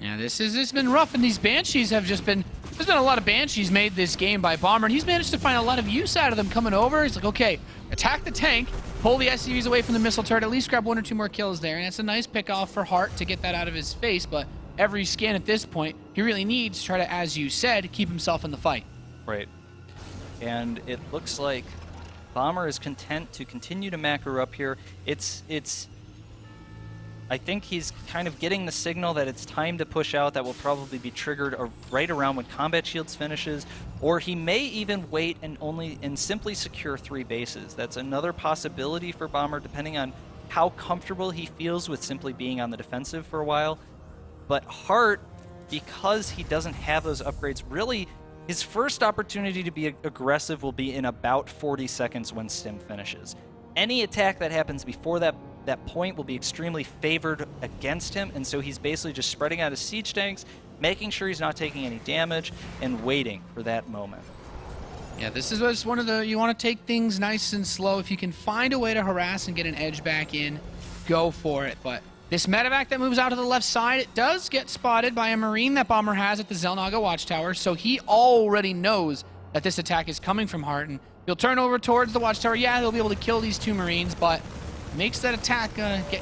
Yeah, this has been rough, and these Banshees have just been... There's been a lot of Banshees made this game by Bomber, and he's managed to find a lot of use out of them coming over. He's like, okay, attack the tank, pull the SCVs away from the missile turret, at least grab 1 or 2 more kills there, and it's a nice pick-off for Hart to get that out of his face, but every scan at this point, he really needs to try to, as you said, keep himself in the fight. Right. And it looks like Bomber is content to continue to macro up here. I think he's kind of getting the signal that it's time to push out. That will probably be triggered right around when Combat Shields finishes, or he may even wait and simply secure 3 bases. That's another possibility for Bomber, depending on how comfortable he feels with simply being on the defensive for a while. But Hart, because he doesn't have those upgrades, really his first opportunity to be aggressive will be in about 40 seconds when Stim finishes. Any attack that happens before that point will be extremely favored against him, and so he's basically just spreading out his siege tanks, making sure he's not taking any damage, and waiting for that moment. Yeah, this is one of the... You want to take things nice and slow. If you can find a way to harass and get an edge back in, go for it. But this medevac that moves out to the left side, it does get spotted by a Marine that Bomber has at the Zelnaga Watchtower, so he already knows that this attack is coming from Hart, and he'll turn over towards the Watchtower. Yeah, he'll be able to kill these 2 Marines, but makes that attack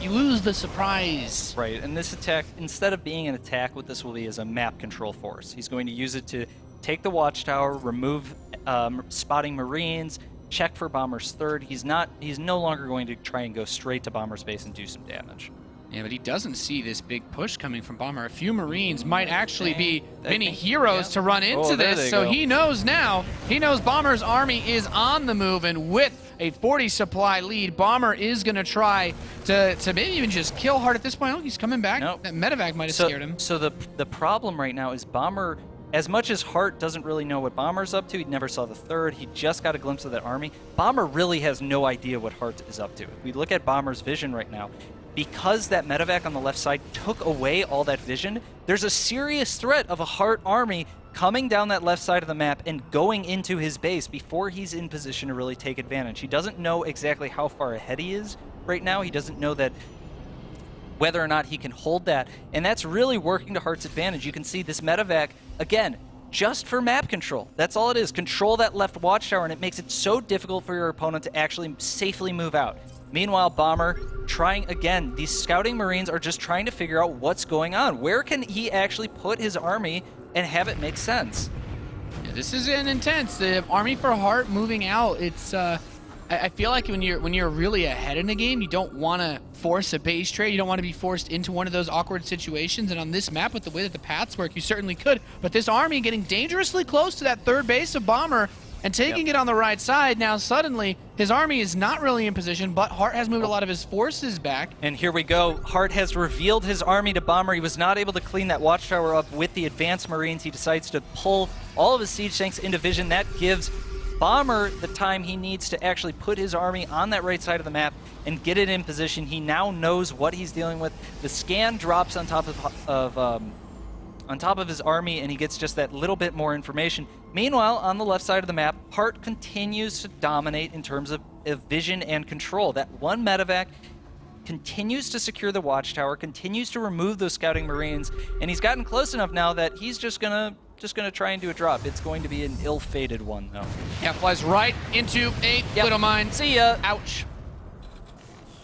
you lose the surprise. Right, and this attack, instead of being an attack, what this will be is a map control force. He's going to use it to take the Watchtower, remove spotting Marines, check for Bomber's 3rd. He's no longer going to try and go straight to Bomber's base and do some damage. Yeah, but he doesn't see this big push coming from Bomber. A few Marines might actually be mini heroes to run into this, so he knows now. He knows Bomber's army is on the move, and with a 40 supply lead. Bomber is going to try to maybe even just kill Hart at this point. Oh, he's coming back. Nope. That medevac might have scared him. So the problem right now is Bomber, as much as Hart doesn't really know what Bomber's up to, he never saw the third, he just got a glimpse of that army, Bomber really has no idea what Hart is up to. If we look at Bomber's vision right now, because that medevac on the left side took away all that vision, there's a serious threat of a Hart army coming down that left side of the map and going into his base before he's in position to really take advantage. He doesn't know exactly how far ahead he is right now. He doesn't know that whether or not he can hold that, and that's really working to Hart's advantage. You can see this medevac, again, just for map control. That's all it is. Control that left watchtower, and it makes it so difficult for your opponent to actually safely move out. Meanwhile, Bomber trying, again, these scouting Marines are just trying to figure out what's going on. Where can he actually put his army and have it make sense? Yeah, this is an intense. The army for Hart moving out. It's I feel like when you're really ahead in the game, you don't want to force a base trade. You don't want to be forced into one of those awkward situations. And on this map, with the way that the paths work, you certainly could. But this army getting dangerously close to that third base of Bomber and taking it on the right side. Now suddenly his army is not really in position, but Hart has moved a lot of his forces back. And here we go. Hart has revealed his army to Bomber. He was not able to clean that watchtower up with the advanced Marines. He decides to pull all of his siege tanks into vision. That gives Bomber the time he needs to actually put his army on that right side of the map and get it in position. He now knows what he's dealing with. The scan drops on top of his army, and he gets just that little bit more information. Meanwhile, on the left side of the map, Hart continues to dominate in terms of vision and control. That one medevac continues to secure the watchtower, continues to remove those scouting Marines, and he's gotten close enough now that he's just gonna try and do a drop. It's going to be an ill-fated one, though. Yeah, flies right into a little mine. See ya. Ouch.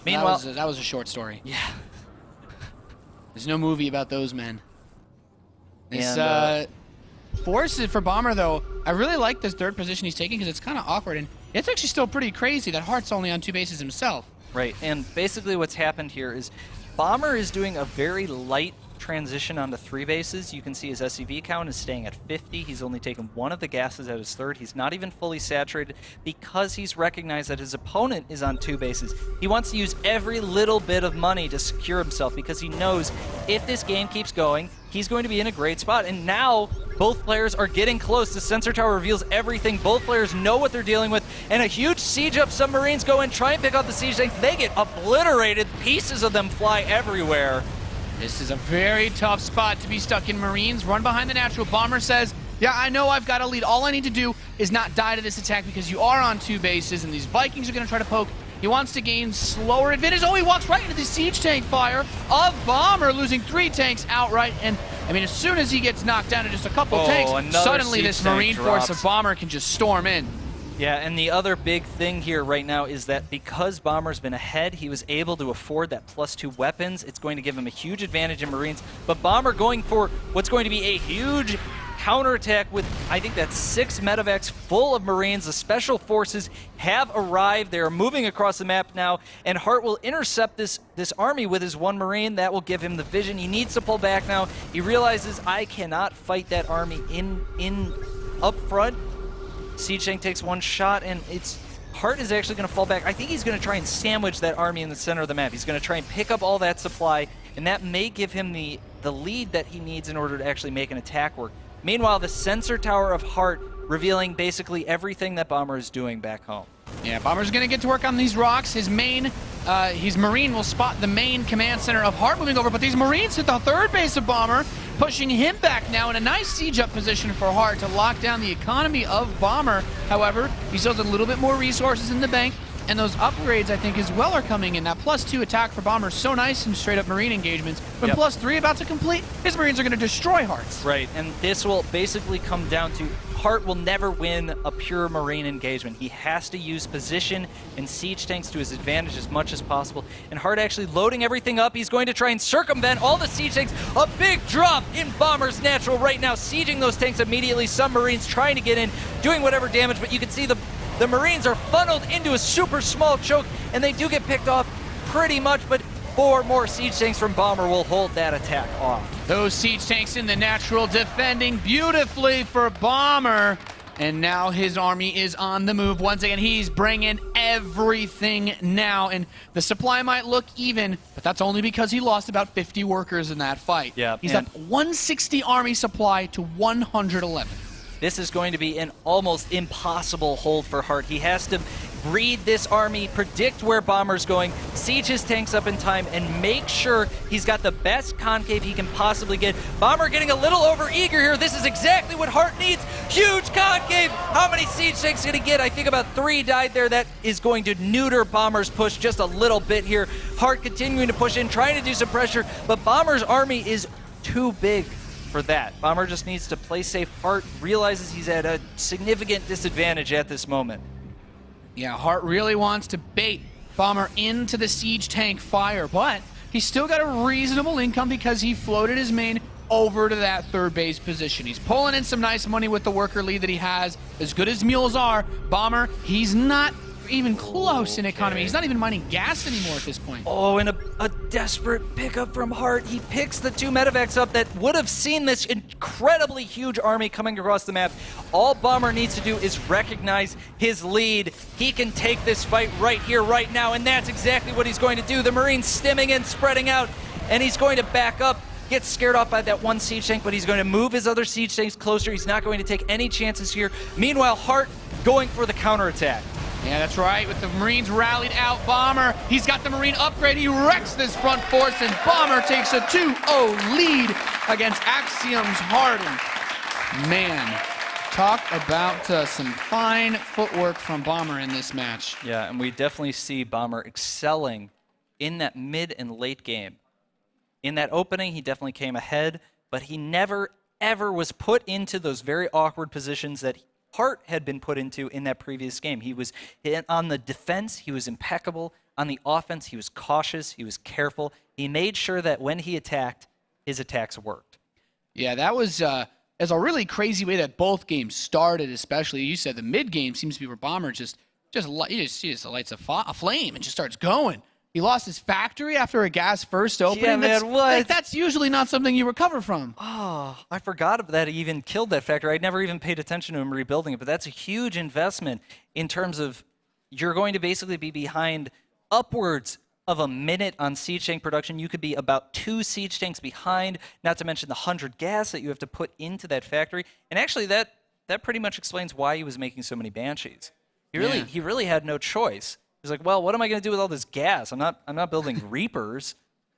Meanwhile, that was a short story. Yeah. There's no movie about those men. This And, forces for Bomber, though, I really like this third position he's taking because it's kind of awkward, and it's actually still pretty crazy that Hart's only on 2 bases himself. Right, and basically what's happened here is Bomber is doing a very light transition onto 3 bases. You can see his SCV count is staying at 50. He's only taken 1 of the gases at his third. He's not even fully saturated because he's recognized that his opponent is on 2 bases. He wants to use every little bit of money to secure himself because he knows if this game keeps going, he's going to be in a great spot. And now both players are getting close. The sensor tower reveals everything. Both players know what they're dealing with. And a huge siege up. Submarines go in, try and pick out the siege tanks. They get obliterated. Pieces of them fly everywhere. This is a very tough spot to be stuck in. Marines run behind the natural. Bomber says, yeah, I know I've got a lead. All I need to do is not die to this attack because you are on 2 bases and these Vikings are going to try to poke. He wants to gain slower advantage. Oh, he walks right into the siege tank fire of Bomber, losing 3 tanks outright. And, I mean, as soon as he gets knocked down to just a couple tanks, suddenly this Marine force of Bomber can just storm in. Yeah, and the other big thing here right now is that because Bomber's been ahead, he was able to afford that +2 weapons. It's going to give him a huge advantage in Marines. But Bomber going for what's going to be a huge counterattack with, I think that's 6 medevacs full of Marines. The special forces have arrived. They are moving across the map now, and Hart will intercept this army with his 1 Marine. That will give him the vision. He needs to pull back now. He realizes, I cannot fight that army in up front. Siege tank takes 1 shot, and Hart is actually going to fall back. I think he's going to try and sandwich that army in the center of the map. He's going to try and pick up all that supply, and that may give him the lead that he needs in order to actually make an attack work. Meanwhile, the sensor tower of Hart revealing basically everything that Bomber is doing back home. Yeah, Bomber's going to get to work on these rocks. His Marine will spot the main command center of Hart moving over, but these Marines hit the 3rd base of Bomber, pushing him back now in a nice siege up position for Hart to lock down the economy of Bomber. However, he still has a little bit more resources in the bank, and those upgrades, I think, as well are coming in. That +2 attack for Bomber is so nice in straight-up Marine engagements. When +3 about to complete, his Marines are going to destroy Hart's. Right, and this will basically come down to Hart will never win a pure Marine engagement. He has to use position and siege tanks to his advantage as much as possible. And Hart actually loading everything up. He's going to try and circumvent all the siege tanks. A big drop in Bomber's natural right now, sieging those tanks immediately. Some Marines trying to get in, doing whatever damage, but you can see the Marines are funneled into a super small choke, and they do get picked off pretty much, but 4 more siege tanks from Bomber will hold that attack off. Those siege tanks in the natural defending beautifully for Bomber. And now his army is on the move. Once again, he's bringing everything now. And the supply might look even, but that's only because he lost about 50 workers in that fight. Yeah, he's up 160 army supply to 111. This is going to be an almost impossible hold for Hart. He has to read this army, predict where Bomber's going, siege his tanks up in time, and make sure he's got the best concave he can possibly get. Bomber getting a little over-eager here. This is exactly what Hart needs. Huge concave. How many siege tanks did he get? I think about 3 died there. That is going to neuter Bomber's push just a little bit here. Hart continuing to push in, trying to do some pressure, but Bomber's army is too big for that. Bomber just needs to play safe. Hart realizes he's at a significant disadvantage at this moment. Yeah, Hart really wants to bait Bomber into the siege tank fire, but he's still got a reasonable income because he floated his main over to that third base position. He's pulling in some nice money with the worker lead that he has. As good as mules are, Bomber, he's not even close in economy. He's not even mining gas anymore at this point. Oh, and a desperate pickup from Hart. He picks the 2 medevacs up that would have seen this incredibly huge army coming across the map. All Bomber needs to do is recognize his lead. He can take this fight right here, right now, and that's exactly what he's going to do. The Marines stimming and spreading out, and he's going to back up. Gets scared off by that 1 siege tank, but he's going to move his other siege tanks closer. He's not going to take any chances here. Meanwhile, Hart going for the counterattack. Yeah, that's right. With the Marines rallied out, Bomber, he's got the Marine upgrade. He wrecks this front force, and Bomber takes a 2-0 lead against Axiom's Harden. Man, talk about some fine footwork from Bomber in this match. Yeah, and we definitely see Bomber excelling in that mid and late game. In that opening, he definitely came ahead, but he never, ever was put into those very awkward positions that Hart had been put into in that previous game. He was on the defense, he was impeccable. On the offense, he was cautious, he was careful. He made sure that when he attacked, his attacks worked. Yeah, that was a really crazy way that both games started, especially. You said the mid game seems to be where Bomber just lights a flame and just starts going. He lost his factory after a gas first opening. Yeah, man, what? That's usually not something you recover from. Oh, I forgot that he even killed that factory. I never even paid attention to him rebuilding it, but that's a huge investment in terms of you're going to basically be behind upwards of a minute on siege tank production. You could be about 2 siege tanks behind, not to mention the 100 gas that you have to put into that factory. And actually, that pretty much explains why he was making so many Banshees. He really had no choice. He's like, well, what am I going to do with all this gas? I'm not building Reapers.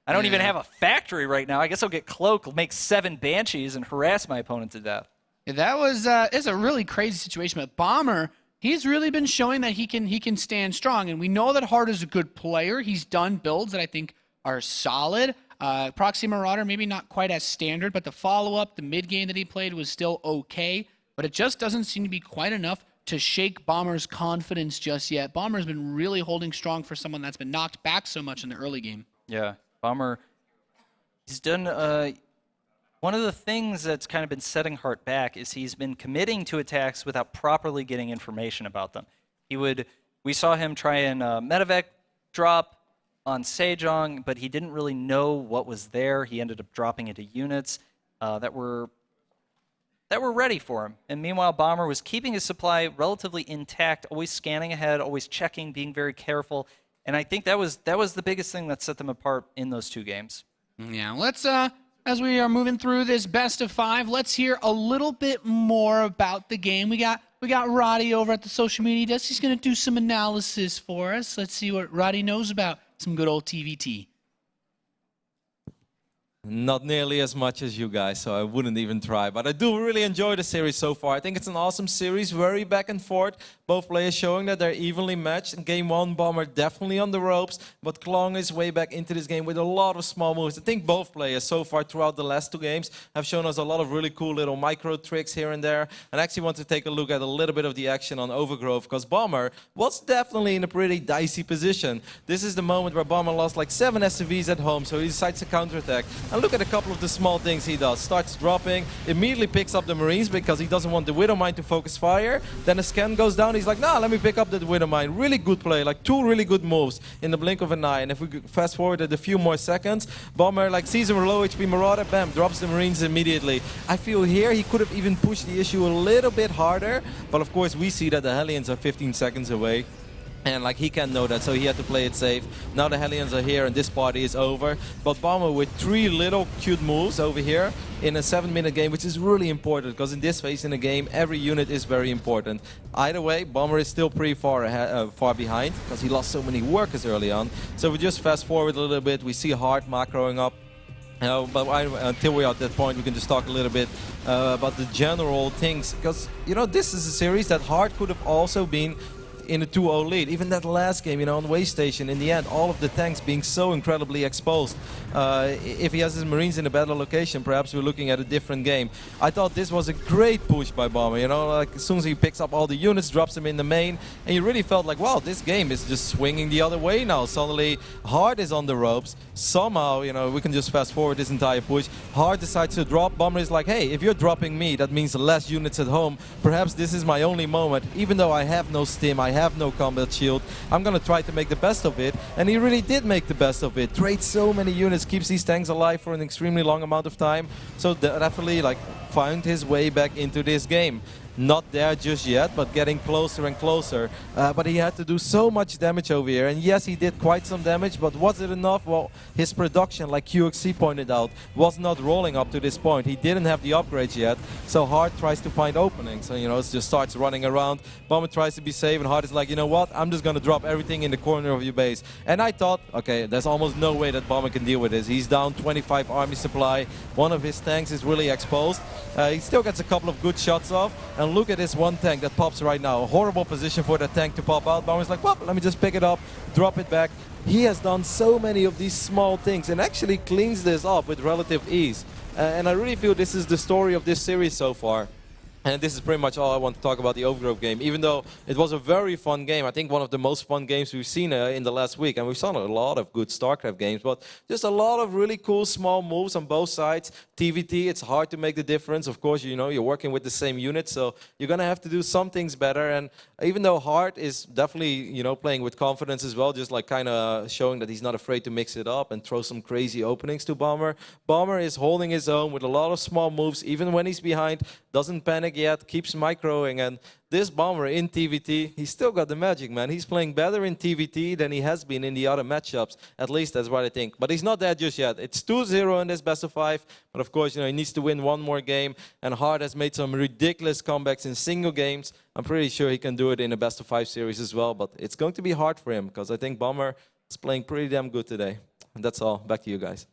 I don't even have a factory right now. I guess I'll get Cloak, make 7 Banshees, and harass my opponent to death. Yeah, that was it's a really crazy situation. But Bomber, he's really been showing that he can stand strong. And we know that Hart is a good player. He's done builds that I think are solid. Proxy Marauder, maybe not quite as standard, but the follow-up, the mid-game that he played was still okay. But it just doesn't seem to be quite enough to shake Bomber's confidence just yet. Bomber's been really holding strong for someone that's been knocked back so much in the early game. Yeah, Bomber, he's done, one of the things that's kind of been setting Hart back is he's been committing to attacks without properly getting information about them. We saw him try and medevac drop on Sejong, but he didn't really know what was there. He ended up dropping into units that were ready for him. And meanwhile, Bomber was keeping his supply relatively intact, always scanning ahead, always checking, being very careful. And I think that was the biggest thing that set them apart in those 2 games. Yeah, let's, as we are moving through this best of 5, let's hear a little bit more about the game. We got Roddy over at the social media desk. He's going to do some analysis for us. Let's see what Roddy knows about some good old TVT. Not nearly as much as you guys, so I wouldn't even try. But I do really enjoy the series so far. I think it's an awesome series, very back and forth. Both players showing that they're evenly matched. In game 1, Bomber definitely on the ropes, but clawing his way back into this game with a lot of small moves. I think both players so far throughout the last 2 games have shown us a lot of really cool little micro tricks here and there. And I actually want to take a look at a little bit of the action on Overgrowth, because Bomber was definitely in a pretty dicey position. This is the moment where Bomber lost like 7 SCVs at home, so he decides to counterattack. And And look at a couple of the small things he does. Starts dropping, immediately picks up the Marines because he doesn't want the Widow Mine to focus fire. Then a scan goes down, he's like, nah, let me pick up the Widow Mine. Really good play, like 2 really good moves in the blink of an eye. And if we fast forward a few more seconds, Bomber like sees him low HP Marauder, bam, drops the Marines immediately. I feel here he could have even pushed the issue a little bit harder, but of course we see that the Hellions are 15 seconds away. And like he can't know that, so he had to play it safe. Now the Hellions are here and this party is over. But Bomber with 3 little cute moves over here in a 7-minute game, which is really important because in this phase in the game, every unit is very important. Either way, Bomber is still pretty far behind because he lost so many workers early on. So we just fast forward a little bit. We see Hard macroing up. But until we're at that point, we can just talk a little bit about the general things. Because, you know, this is a series that Hard could have also been in a 2-0 lead. Even that last game, you know, on Way Station, in the end, all of the tanks being so incredibly exposed. If he has his Marines in a better location, perhaps we're looking at a different game. I thought this was a great push by Bomber, you know, like as soon as he picks up all the units, drops them in the main, and you really felt like, wow, this game is just swinging the other way now. Suddenly, Hard is on the ropes. Somehow, you know, we can just fast forward this entire push. Hard decides to drop. Bomber is like, hey, if you're dropping me, that means less units at home. Perhaps this is my only moment. Even though I have no stim, I have no combat shield, I'm gonna try to make the best of it. And he really did make the best of it. Trades so many units, keeps these tanks alive for an extremely long amount of time. So definitely like found his way back into this game. Not there just yet, but getting closer and closer. But he had to do so much damage over here. And yes, he did quite some damage, but was it enough? Well, his production, like QXC pointed out, was not rolling up to this point. He didn't have the upgrades yet. So Hard tries to find openings. And, you know, it just starts running around. Bomber tries to be safe, and Hard is like, you know what? I'm just going to drop everything in the corner of your base. And I thought, okay, there's almost no way that Bomber can deal with this. He's down 25 army supply. One of his tanks is really exposed. He still gets a couple of good shots off. And look at this one tank that pops right now. A horrible position for that tank to pop out. Bomber's like, well, let me just pick it up, drop it back. He has done so many of these small things and actually cleans this up with relative ease. And I really feel this is the story of this series so far. And this is pretty much all I want to talk about the Overgrowth game. Even though it was a very fun game, I think one of the most fun games we've seen in the last week. And we've seen a lot of good StarCraft games, but just a lot of really cool small moves on both sides. TVT, it's hard to make the difference. Of course, you know, you're working with the same unit, so you're going to have to do some things better. And even though Hart is definitely, you know, playing with confidence as well, just like kind of showing that he's not afraid to mix it up and throw some crazy openings to Bomber. Bomber is holding his own with a lot of small moves, even when he's behind, doesn't panic yet, keeps microing. And this Bomber in TVT, he's still got the magic, man. He's playing better in TVT than he has been in the other matchups. At least that's what I think. But he's not there just yet. It's 2-0 in this best of 5. But of course, you know, he needs to win one more game. And Hart has made some ridiculous comebacks in single games. I'm pretty sure he can do it in a best of 5 series as well. But it's going to be hard for him because I think Bomber is playing pretty damn good today. And that's all. Back to you guys.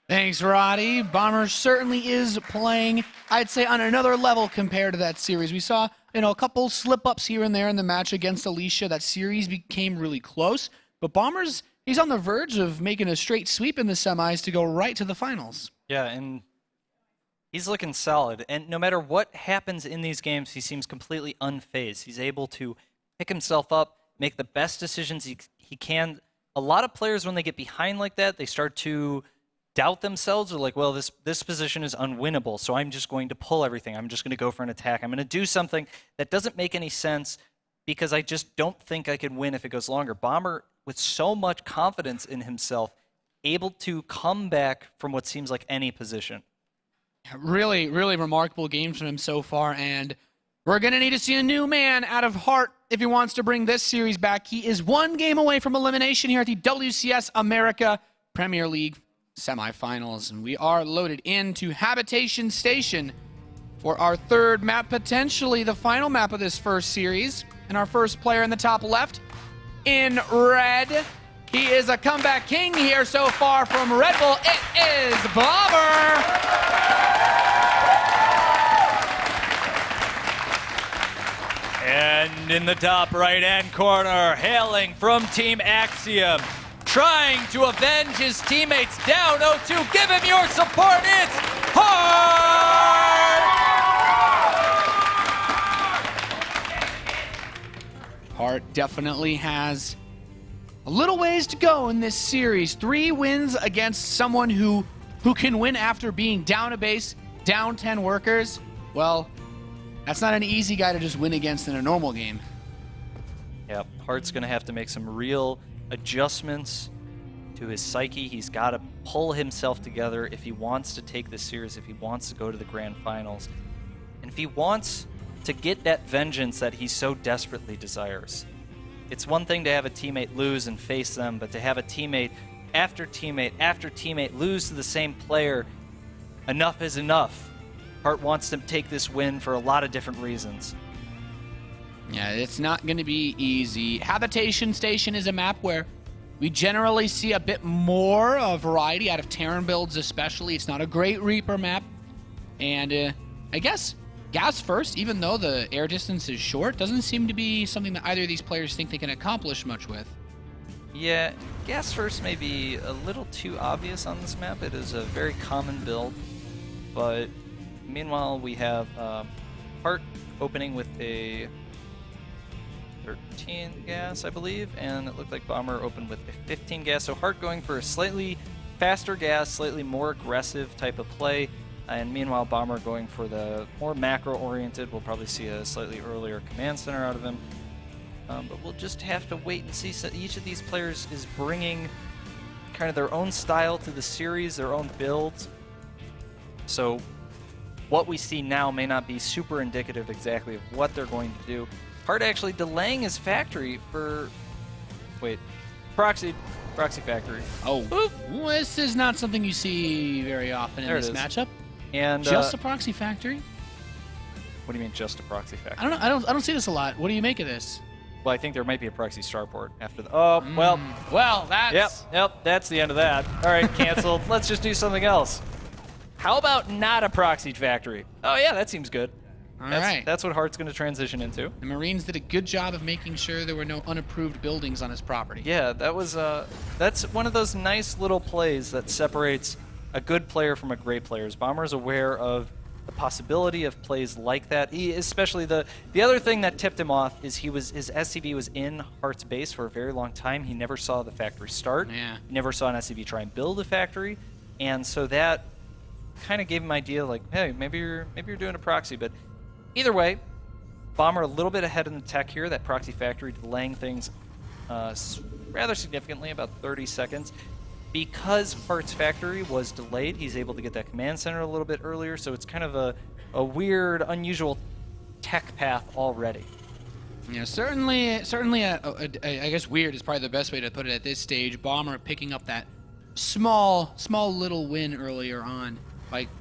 Thanks, Roddy. Bomber certainly is playing, I'd say, on another level compared to that series. We saw, you know, a couple slip-ups here and there in the match against Alicia. That series became really close. But Bomber's, he's on the verge of making a straight sweep in the semis to go right to the finals. Yeah, and he's looking solid. And no matter what happens in these games, he seems completely unfazed. He's able to pick himself up, make the best decisions he can. A lot of players, when they get behind like that, they start to doubt themselves, or like, well, this position is unwinnable, so I'm just going to pull everything. I'm just going to go for an attack. I'm going to do something that doesn't make any sense because I just don't think I can win if it goes longer. Bomber, with so much confidence in himself, able to come back from what seems like any position. Really, really remarkable games from him so far, and we're going to need to see a new man out of Hart if he wants to bring this series back. He is one game away from elimination here at the WCS America Premier League Semifinals, and we are loaded into Habitation Station for our third map, potentially the final map of this first series. And our first player in the top left, in red, he is a comeback king here so far from Red Bull. It is Bomber! And in the top right-hand corner, hailing from Team Axiom, trying to avenge his teammates down 0-2. Give him your support. It's Hart! Hart definitely has a little ways to go in this series. 3 wins against someone who can win after being down a base, down 10 workers. Well, that's not an easy guy to just win against in a normal game. Yep, Hart's going to have to make some real adjustments to his psyche. He's got to pull himself together if he wants to take this series, if he wants to go to the grand finals, and if he wants to get that vengeance that he so desperately desires. It's one thing to have a teammate lose and face them, but to have a teammate after teammate after teammate lose to the same player, enough is enough. Hart wants to take this win for a lot of different reasons. Yeah, it's not going to be easy. Habitation Station is a map where we generally see a bit more variety out of Terran builds especially. It's not a great Reaper map. And I guess gas first, even though the air distance is short, doesn't seem to be something that either of these players think they can accomplish much with. Yeah, gas first may be a little too obvious on this map. It is a very common build, but meanwhile we have Hart opening with a 13 gas, I believe, and it looked like Bomber opened with a 15 gas. So Hart going for a slightly faster gas, slightly more aggressive type of play, and meanwhile Bomber going for the more macro-oriented. We'll probably see a slightly earlier command center out of him, but we'll just have to wait and see. So each of these players is bringing kind of their own style to the series, their own builds. So what we see now may not be super indicative exactly of what they're going to do. Hart actually delaying his factory for... Wait. Proxy factory. Oh, this is not something you see very often in There it this is. matchup. And Just a proxy factory? what do you mean just a proxy factory? I don't know. I don't see this a lot. What do you make of this? Well, I think there might be a proxy starport after the... Oh, Well, that's... Yep, that's the end of that. All right, canceled. Let's just do something else. How about not a proxy factory? Oh, yeah, that seems good. All right. That's what Hart's going to transition into. The Marines did a good job of making sure there were no unapproved buildings on his property. Yeah, that was that's one of those nice little plays that separates a good player from a great player. Bomber's aware of the possibility of plays like that. He especially the other thing that tipped him off is his SCV was in Hart's base for a very long time. He never saw the factory start. Yeah. He never saw an SCV try and build a factory, and so that kind of gave him an idea like, hey, maybe you're doing a proxy, but either way, Bomber a little bit ahead in the tech here. That proxy factory delaying things rather significantly, about 30 seconds. Because Hart's factory was delayed, he's able to get that command center a little bit earlier, so it's kind of a weird, unusual tech path already. Yeah, certainly. I guess weird is probably the best way to put it at this stage. Bomber picking up that small little win earlier on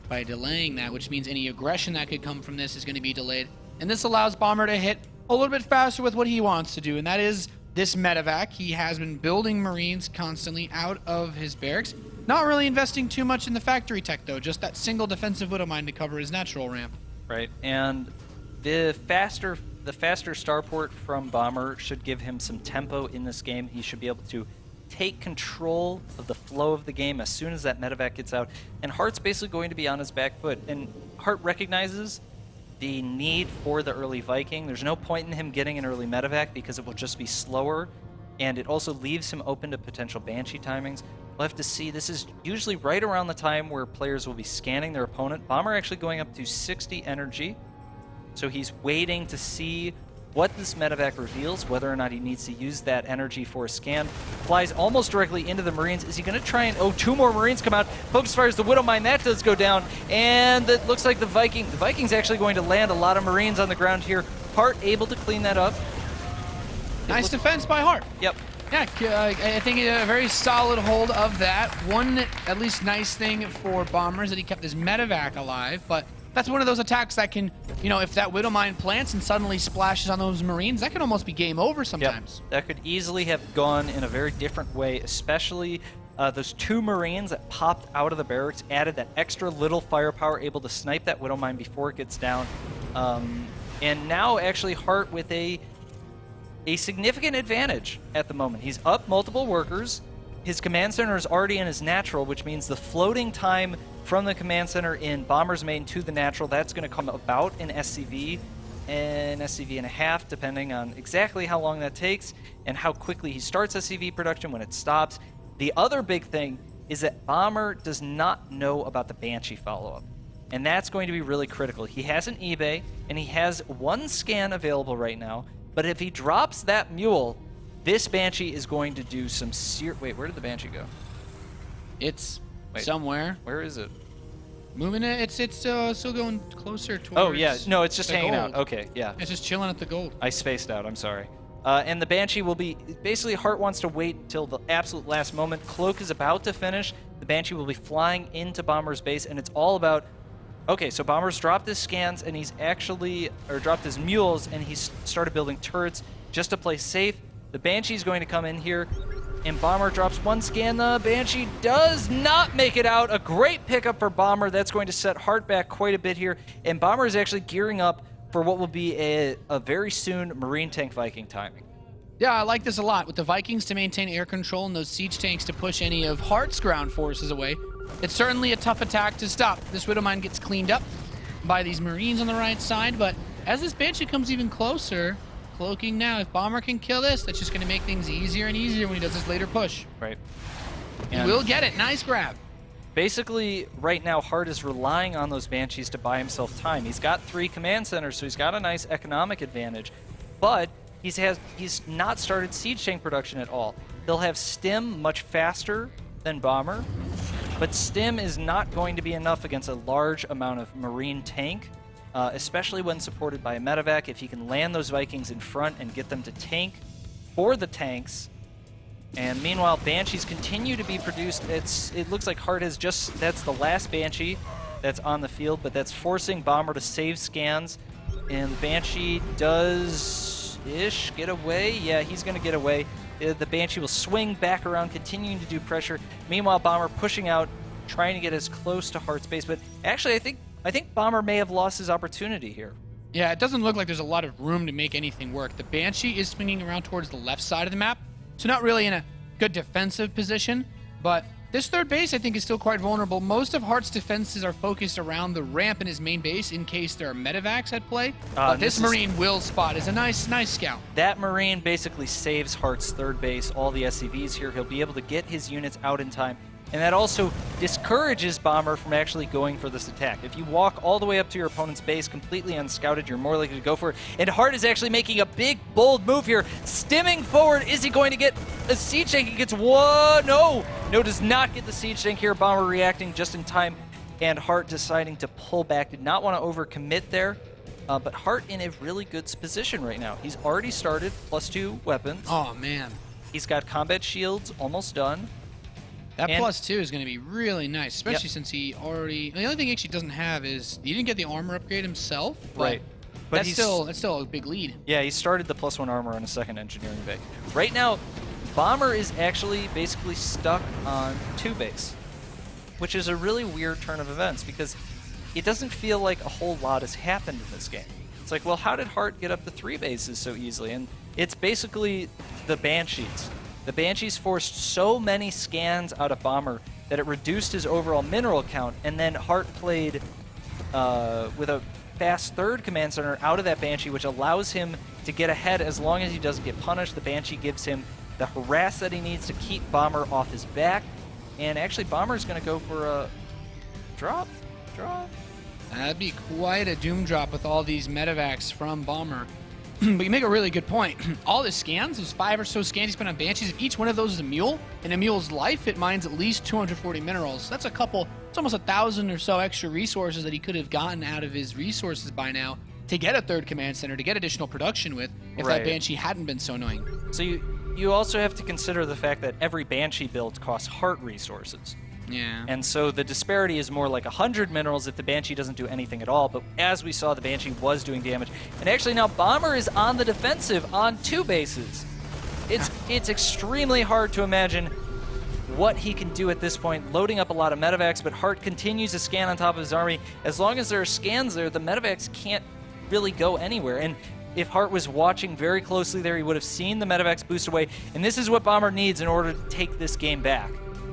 by delaying that, which means any aggression that could come from this is going to be delayed. And this allows Bomber to hit a little bit faster with what he wants to do, and that is this medevac. He has been building Marines constantly out of his barracks. Not really investing too much in the factory tech, though. Just that single defensive Widow Mine to cover his natural ramp. Right, and the faster starport from Bomber should give him some tempo in this game. He should be able to take control of the flow of the game as soon as that medevac gets out. And Hart's basically going to be on his back foot. And Hart recognizes the need for the early Viking. There's no point in him getting an early medevac because it will just be slower. And it also leaves him open to potential Banshee timings. We'll have to see. This is usually right around the time where players will be scanning their opponent. Bomber actually going up to 60 energy. So he's waiting to see what this medevac reveals, whether or not he needs to use that energy for a scan. Flies almost directly into the Marines. Is he going to try and... Oh, 2 more Marines come out. Focus fires the Widow Mine. That does go down. And it looks like the Viking's actually going to land a lot of Marines on the ground here. Hart able to clean that up. Nice defense by Hart. Yep. Yeah, I think a very solid hold of that. One, at least, nice thing for Bomber is that he kept his medevac alive, but that's one of those attacks that can, if that Widow Mine plants and suddenly splashes on those Marines, that can almost be game over sometimes. Yep. That could easily have gone in a very different way, especially those 2 Marines that popped out of the barracks, added that extra little firepower, able to snipe that Widow Mine before it gets down. And now, actually, Hart with a significant advantage at the moment. He's up multiple workers. His command center is already in his natural, which means the floating time from the command center in Bomber's main to the natural, that's going to come about in SCV an SCV and a half, depending on exactly how long that takes and how quickly he starts SCV production when it stops. The other big thing is that Bomber does not know about the Banshee follow-up. And that's going to be really critical. He has an eBay, and he has one scan available right now, but if he drops that Mule, this Banshee is going to do some Wait, where did the Banshee go? It's somewhere. Where is it? Moving it. It's still going closer towards. Oh, yeah. No, it's just the hanging gold. out. Okay, yeah. It's just chilling at the gold. I spaced out. I'm sorry. And the Banshee will be... Basically, Hart wants to wait until the absolute last moment. Cloak is about to finish. The Banshee will be flying into Bomber's base, and it's all about... Okay, so Bomber's dropped his scans, and he's actually... Or dropped his mules, and he's started building turrets just to play safe. The Banshee's going to come in here, and Bomber drops one scan. The Banshee does not make it out. A great pickup for Bomber. That's going to set Hart back quite a bit here. And Bomber is actually gearing up for what will be a very soon Marine Tank Viking timing. Yeah, I like this a lot. With the Vikings to maintain air control and those siege tanks to push any of Hart's ground forces away, it's certainly a tough attack to stop. This Widowmine gets cleaned up by these Marines on the right side, but as this Banshee comes even closer, cloaking now, if Bomber can kill this, that's just going to make things easier and easier when he does this later push. Right. He will get it. Nice grab. Basically, right now, Hart is relying on those Banshees to buy himself time. He's got 3 command centers, so he's got a nice economic advantage. But he's not started siege tank production at all. He'll have Stim much faster than Bomber, but Stim is not going to be enough against a large amount of Marine tank, especially when supported by a medevac. If he can land those Vikings in front and get them to tank for the tanks. And meanwhile, Banshees continue to be produced. It looks like Hart has that's the last Banshee that's on the field, but that's forcing Bomber to save scans. And Banshee does-ish get away. Yeah, he's going to get away. The Banshee will swing back around, continuing to do pressure. Meanwhile, Bomber pushing out, trying to get as close to Hart's base. But actually, I think Bomber may have lost his opportunity here. Yeah, it doesn't look like there's a lot of room to make anything work. The Banshee is swinging around towards the left side of the map, so not really in a good defensive position, but this third base I think is still quite vulnerable. Most of Hart's defenses are focused around the ramp in his main base in case there are medevacs at play, but this Marine will spot is a nice scout. That Marine basically saves Hart's third base, all the SCVs here. He'll be able to get his units out in time, and that also discourages Bomber from actually going for this attack. If you walk all the way up to your opponent's base completely unscouted, you're more likely to go for it. And Hart is actually making a big, bold move here. Stimming forward. Is he going to get a siege tank? He gets one. No, does not get the siege tank here. Bomber reacting just in time. And Hart deciding to pull back. Did not want to overcommit there. But Hart in a really good position right now. He's already started +2 weapons. Oh, man. He's got combat shields almost done. That +2 is going to be really nice, especially since he already... The only thing he actually doesn't have is... He didn't get the armor upgrade himself. Right. But that's still a big lead. Yeah, he started the +1 armor on a second engineering bay. Right now, Bomber is actually basically stuck on 2 base, which is a really weird turn of events because it doesn't feel like a whole lot has happened in this game. It's like, well, how did Hart get up to 3 bases so easily? And it's basically the Banshees. The Banshees forced so many scans out of Bomber that it reduced his overall mineral count, and then Hart played with a fast third command center out of that Banshee, which allows him to get ahead as long as he doesn't get punished. The Banshee gives him the harass that he needs to keep Bomber off his back, and actually Bomber's going to go for a drop? That'd be quite a doom drop with all these medevacs from Bomber. But you make a really good point. All the scans, those 5 or so scans he spent on Banshees, if each one of those is a mule, in a mule's life, it mines at least 240 minerals. That's it's almost 1,000 or so extra resources that he could have gotten out of his resources by now to get a third command center, to get additional production with, if that Banshee hadn't been so annoying. So you also have to consider the fact that every Banshee build costs Hart resources. Yeah. And so the disparity is more like 100 minerals if the Banshee doesn't do anything at all. But as we saw, the Banshee was doing damage. And actually now Bomber is on the defensive on 2 bases. It's extremely hard to imagine what he can do at this point, loading up a lot of medevacs, but Hart continues to scan on top of his army. As long as there are scans there, the medevacs can't really go anywhere. And if Hart was watching very closely there, he would have seen the medevacs boost away. And this is what Bomber needs in order to take this game back.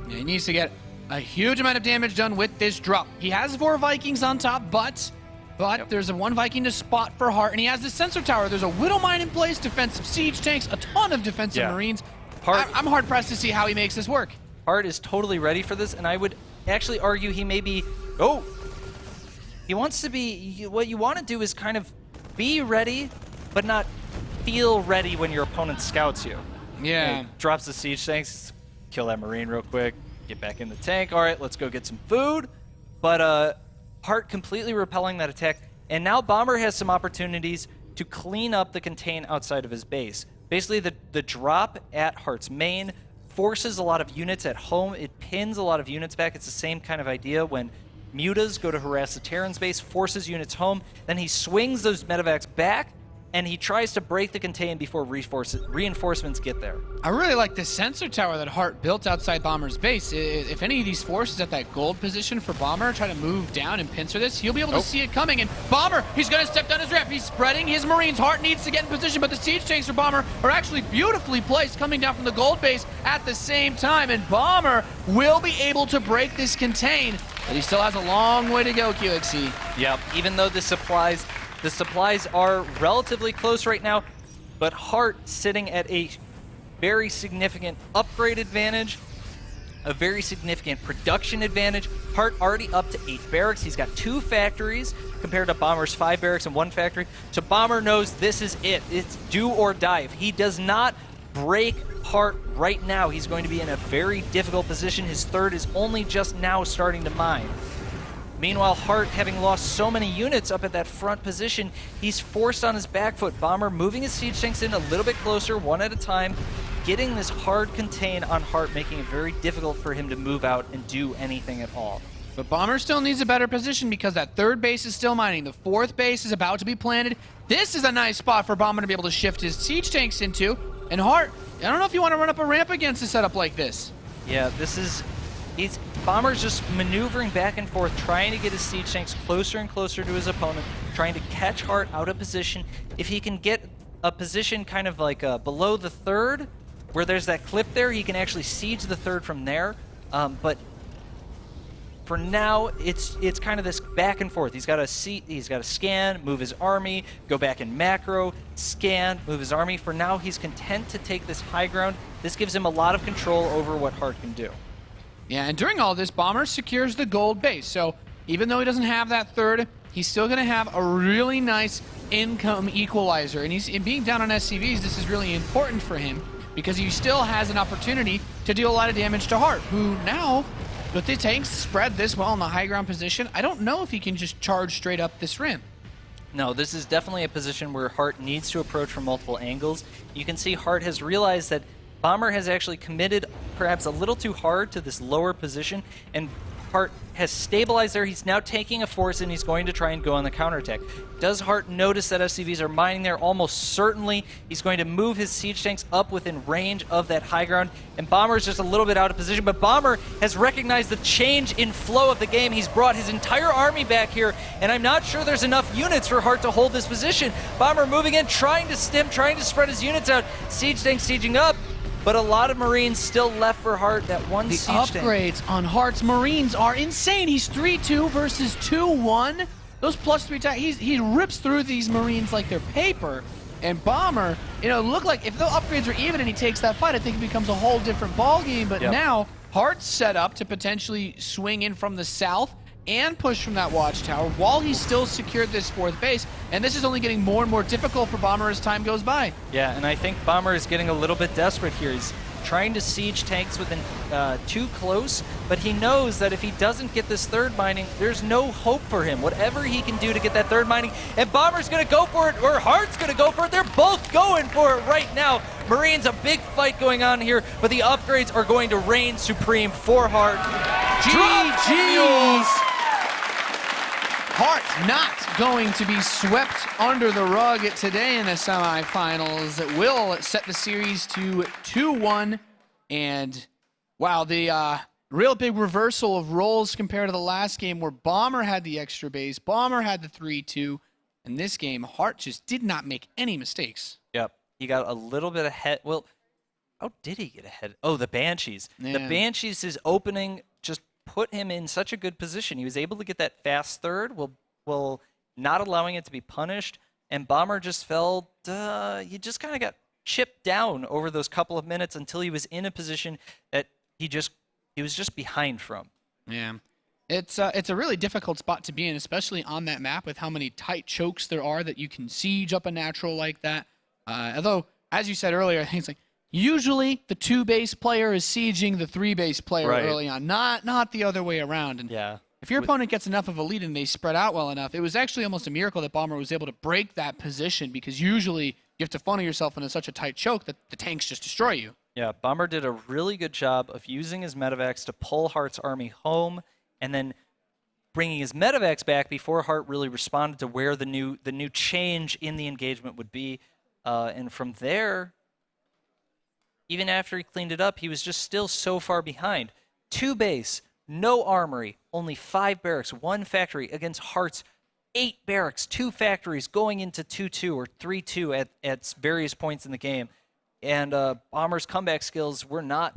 Yeah, he needs to get a huge amount of damage done with this drop. He has 4 Vikings on top, but But there's a one Viking to spot for Heart, and he has the sensor tower. There's a Widow Mine in place, defensive siege tanks, a ton of defensive Marines. I'm hard-pressed to see how he makes this work. Heart is totally ready for this, and I would actually argue he may be... He wants to be... What you want to do is kind of be ready, but not feel ready when your opponent scouts you. Yeah. He drops the siege tanks, kill that Marine real quick, get back in the tank. All right, let's go get some food. But Heart completely repelling that attack, and now Bomber has some opportunities to clean up the contain outside of his base. Basically, the drop at Heart's main forces a lot of units at home. It pins a lot of units back. It's the same kind of idea when mutas go to harass the Terran's base, forces units home, then he swings those medevacs back, and he tries to break the contain before reinforcements get there. I really like the sensor tower that Heart built outside Bomber's base. If any of these forces at that gold position for Bomber try to move down and pincer this, he'll be able to see it coming. And Bomber, he's going to step down his ramp. He's spreading his Marines. Heart needs to get in position, but the siege tanks for Bomber are actually beautifully placed coming down from the gold base at the same time. And Bomber will be able to break this contain, but he still has a long way to go, QXC. Yep, even though the supplies are relatively close right now, but Heart sitting at a very significant upgrade advantage, a very significant production advantage. Heart already up to 8 barracks. He's got 2 factories compared to Bomber's 5 barracks and 1 factory. So Bomber knows this is it. It's do or die. If he does not break Heart right now, he's going to be in a very difficult position. His third is only just now starting to mine. Meanwhile, Heart, having lost so many units up at that front position, he's forced on his back foot. Bomber moving his siege tanks in a little bit closer, one at a time, getting this hard contain on Heart, making it very difficult for him to move out and do anything at all. But Bomber still needs a better position because that third base is still mining. The fourth base is about to be planted. This is a nice spot for Bomber to be able to shift his siege tanks into. And Heart, I don't know if you want to run up a ramp against a setup like this. Yeah, Bomber's just maneuvering back and forth, trying to get his siege tanks closer and closer to his opponent, trying to catch Heart out of position. If he can get a position kind of like below the third, where there's that clip there, he can actually siege the third from there. But for now, it's kind of this back and forth. He's got to scan, move his army, go back in macro, scan, move his army. For now, he's content to take this high ground. This gives him a lot of control over what Heart can do. Yeah, and during all this, Bomber secures the gold base. So even though he doesn't have that third, he's still going to have a really nice income equalizer. And being down on SCVs, this is really important for him because he still has an opportunity to deal a lot of damage to Heart, who now, with the tanks spread this well in the high ground position, I don't know if he can just charge straight up this ramp. No, this is definitely a position where Heart needs to approach from multiple angles. You can see Heart has realized that Bomber has actually committed perhaps a little too hard to this lower position, and Heart has stabilized there. He's now taking a force, and he's going to try and go on the counterattack. Does Heart notice that SCVs are mining there? Almost certainly. He's going to move his siege tanks up within range of that high ground, and Bomber is just a little bit out of position, but Bomber has recognized the change in flow of the game. He's brought his entire army back here, and I'm not sure there's enough units for Heart to hold this position. Bomber moving in, trying to stem, trying to spread his units out. Siege tank sieging up. But a lot of Marines still left for Heart. That one siege tank. The upgrades on Heart's Marines are insane. He's 3-2 versus 2-1. Those +3 attacks, he rips through these Marines like they're paper. And Bomber, look like if the upgrades are even and he takes that fight, I think it becomes a whole different ballgame. But now Heart's set up to potentially swing in from the south and push from that watchtower while he's still secured this fourth base. And this is only getting more and more difficult for Bomber as time goes by. Yeah, and I think Bomber is getting a little bit desperate here. He's trying to siege tanks within too close, but he knows that if he doesn't get this third mining, there's no hope for him. Whatever he can do to get that third mining, and Bomber's going to go for it, or Heart's going to go for it. They're both going for it right now. Marines, a big fight going on here, but the upgrades are going to reign supreme for Heart. GG's! Heart not going to be swept under the rug today in the semifinals. It will set the series to 2-1. And wow, the real big reversal of roles compared to the last game where Bomber had the extra base, Bomber had the 3-2. In this game, Heart just did not make any mistakes. Yep, he got a little bit ahead. Well, how did he get ahead? Oh, the Banshees. Yeah. The Banshees' opening just put him in such a good position. He was able to get that fast third. Will not allowing it to be punished, and Bomber just felt he just kind of got chipped down over those couple of minutes until he was in a position that he was just behind from. Yeah. It's a really difficult spot to be in, especially on that map with how many tight chokes there are that you can siege up a natural like that. Although, as you said earlier, I think it's like usually the 2-base player is sieging the 3-base player early on, not the other way around. And Yeah. if your opponent gets enough of a lead and they spread out well enough, it was actually almost a miracle that Bomber was able to break that position, because usually you have to funnel yourself into such a tight choke that the tanks just destroy you. Yeah, Bomber did a really good job of using his medevacs to pull Heart's army home, and then bringing his medevacs back before Hart really responded to where the new change in the engagement would be. And from there, even after he cleaned it up, he was just still so far behind. 2 base, no armory, only 5 barracks, 1 factory against Heart's 8 barracks, 2 factories going into 2-2 or 3-2 at various points in the game. And Bomber's comeback skills were not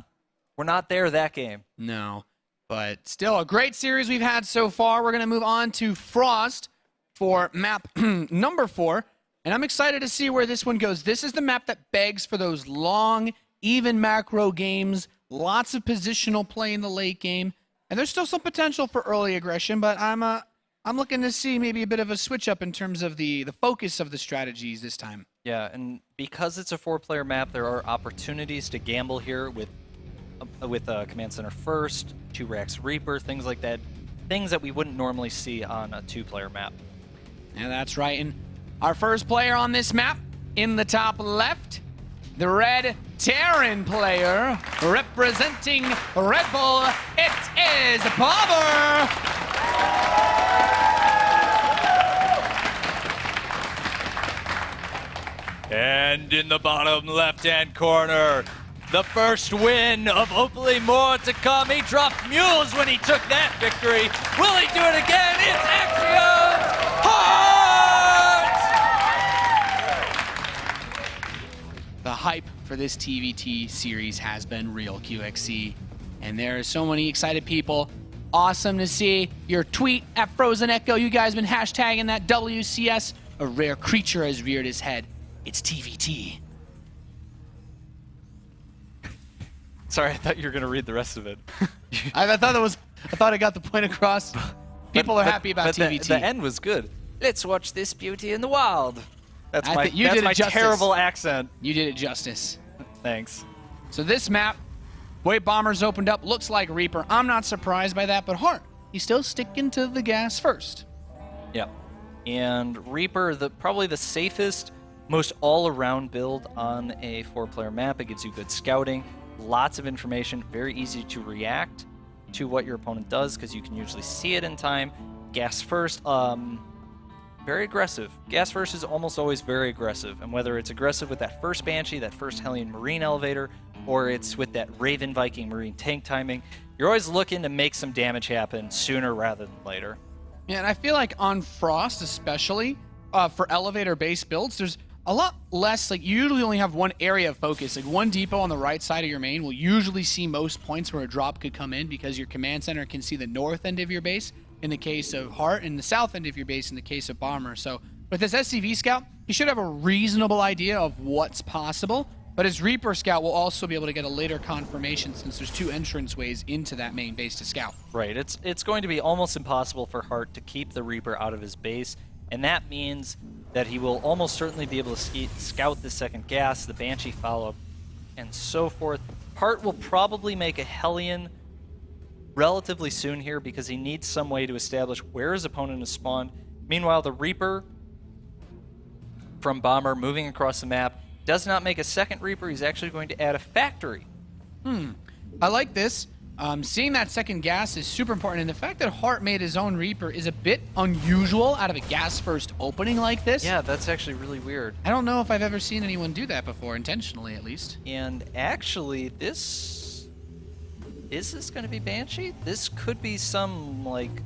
there that game. No. But still, a great series we've had so far. We're going to move on to Frost for map number 4. And I'm excited to see where this one goes. This is the map that begs for those long, even macro games, lots of positional play in the late game. And there's still some potential for early aggression, but I'm looking to see maybe a bit of a switch up in terms of the focus of the strategies this time. Yeah, and because it's a 4-player map, there are opportunities to gamble here with Command Center First, 2 racks Reaper, things like that. Things that we wouldn't normally see on a 2-player map. Yeah, that's right. And our first player on this map, in the top left, the red Terran player, representing Red Bull, it is Bomber! And in the bottom left-hand corner, the first win of hopefully more to come. He dropped mules when he took that victory. Will he do it again? It's Axion's Heart! The hype for this TVT series has been real, QXC. And there are so many excited people. Awesome to see your tweet at Frozen Echo. You guys been hashtagging that WCS. A rare creature has reared his head. It's TVT. Sorry, I thought you were going to read the rest of it. I thought I got the point across. People are happy about TVT. The end was good. Let's watch this beauty in the wild. That's I my, think you that's did it my justice. terrible accent. You did it justice. Thanks. So this map, way Bombers opened up, looks like Reaper. I'm not surprised by that, but Hart, he's still sticking to the gas first. Yeah. And Reaper, probably the safest, most all-around build on a 4-player map. It gives you good scouting, lots of information, very easy to react to what your opponent does because you can usually see it in time. Gas first, very aggressive. Gas first is almost always very aggressive, and whether it's aggressive with that first Banshee, that first Hellion Marine elevator, or it's with that Raven Viking Marine tank timing, you're always looking to make some damage happen sooner rather than later. Yeah, and I feel like on Frost especially, for elevator-based builds, there's a lot less, like you usually only have one area of focus. Like one depot on the right side of your main will usually see most points where a drop could come in because your command center can see the north end of your base in the case of Hart and the south end of your base in the case of Bomber. So with this SCV scout, he should have a reasonable idea of what's possible, but his Reaper scout will also be able to get a later confirmation since there's 2 entrance ways into that main base to scout. Right, it's going to be almost impossible for Hart to keep the Reaper out of his base, and that means that he will almost certainly be able to scout the second gas, the Banshee follow, and so forth. Hart will probably make a Hellion relatively soon here because he needs some way to establish where his opponent is spawned. Meanwhile, the Reaper from Bomber moving across the map does not make a second Reaper. He's actually going to add a factory. I like this. Seeing that second gas is super important, and the fact that Hart made his own Reaper is a bit unusual out of a gas-first opening like this. Yeah, that's actually really weird. I don't know if I've ever seen anyone do that before, intentionally at least. And actually, is this going to be Banshee? This could be some, like,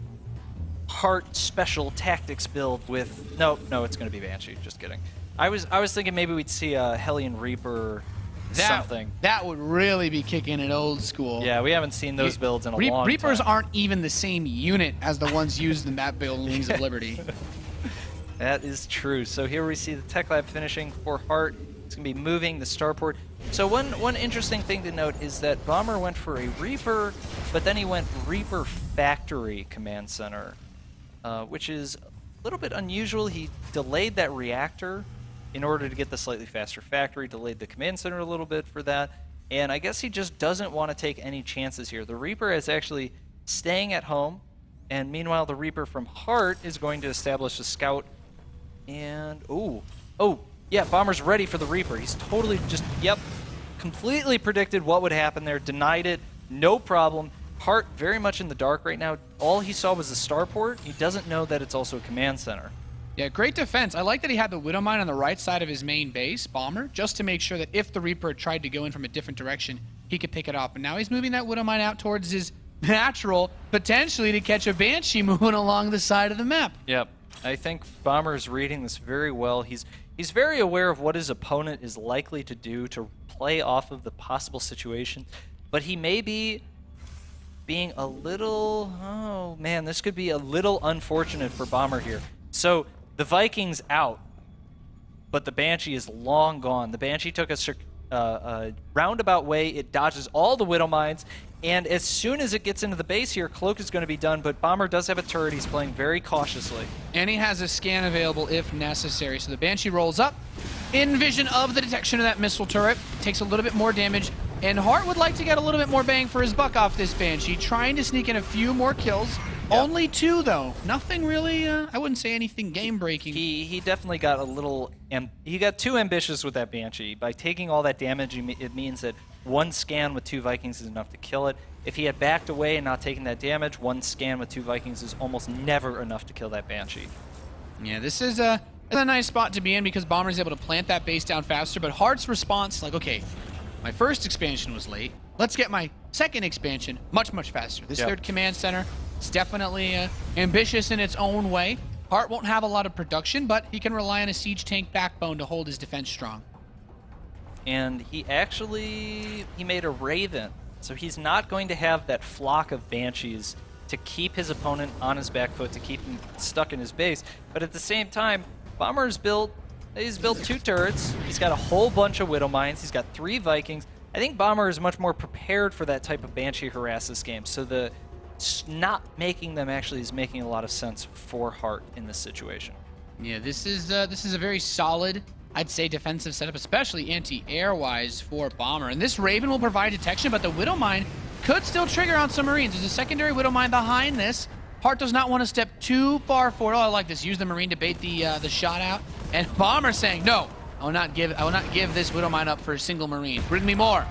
Hart special tactics build with... No, it's going to be Banshee. Just kidding. I was thinking maybe we'd see a Hellion Reaper something. That would really be kicking it old school. Yeah, we haven't seen those builds in a long Reapers time. aren't even the same unit as the ones used in that build in Wings of Liberty. That is true. So here we see the Tech Lab finishing for Heart. It's going to be moving the starport. So one interesting thing to note is that Bomber went for a Reaper, but then he went Reaper Factory Command Center, which is a little bit unusual. He delayed that reactor in order to get the slightly faster factory, delayed the Command Center a little bit for that, and I guess he just doesn't want to take any chances here. The Reaper is actually staying at home, and meanwhile the Reaper from Heart is going to establish a scout, and oh, yeah, Bomber's ready for the Reaper. He's totally just, completely predicted what would happen there, denied it, no problem. Heart very much in the dark right now. All he saw was the starport. He doesn't know that it's also a command center. Yeah, great defense. I like that he had the Widow Mine on the right side of his main base, Bomber, just to make sure that if the Reaper had tried to go in from a different direction, he could pick it up. And now he's moving that Widow Mine out towards his natural, potentially to catch a Banshee moving along the side of the map. Yep. I think Bomber is reading this very well. He's very aware of what his opponent is likely to do to play off of the possible situation, but he may be being a little, oh man, this could be a little unfortunate for Bomber here. So the Viking's out, but the Banshee is long gone. The Banshee took a roundabout way. It dodges all the Widow Mines, and as soon as it gets into the base here, Cloak is going to be done, but Bomber does have a turret. He's playing very cautiously. And he has a scan available if necessary. So the Banshee rolls up in vision of the detection of that missile turret, takes a little bit more damage, and Heart would like to get a little bit more bang for his buck off this Banshee, trying to sneak in a few more kills. Yep. Only 2, though. Nothing really, I wouldn't say anything game-breaking. He definitely got a little, he got too ambitious with that Banshee. By taking all that damage, it means that 1 scan with 2 Vikings is enough to kill it. If he had backed away and not taken that damage, 1 scan with 2 Vikings is almost never enough to kill that Banshee. Yeah, this is a nice spot to be in because Bomber's able to plant that base down faster, but Heart's response, like, okay, my first expansion was late. Let's get my second expansion much, much faster. This third command center is definitely ambitious in its own way. Heart won't have a lot of production, but he can rely on a siege tank backbone to hold his defense strong. And he made a Raven, so he's not going to have that flock of Banshees to keep his opponent on his back foot, to keep him stuck in his base. But at the same time, Bomber's he's built 2 turrets. He's got a whole bunch of Widow Mines. He's got 3 Vikings. I think Bomber is much more prepared for that type of Banshee harass this game. So the not making them actually is making a lot of sense for Heart in this situation. Yeah, this is a very solid, I'd say, defensive setup, especially anti-air wise for Bomber. And this Raven will provide detection, but the Widow Mine could still trigger on some Marines. There's a secondary Widow Mine behind this. Heart does not want to step too far forward. Oh, I like this. Use the Marine to bait the shot out. And Bomber saying, no, I will not give this Widow Mine up for a single Marine. Bring me more.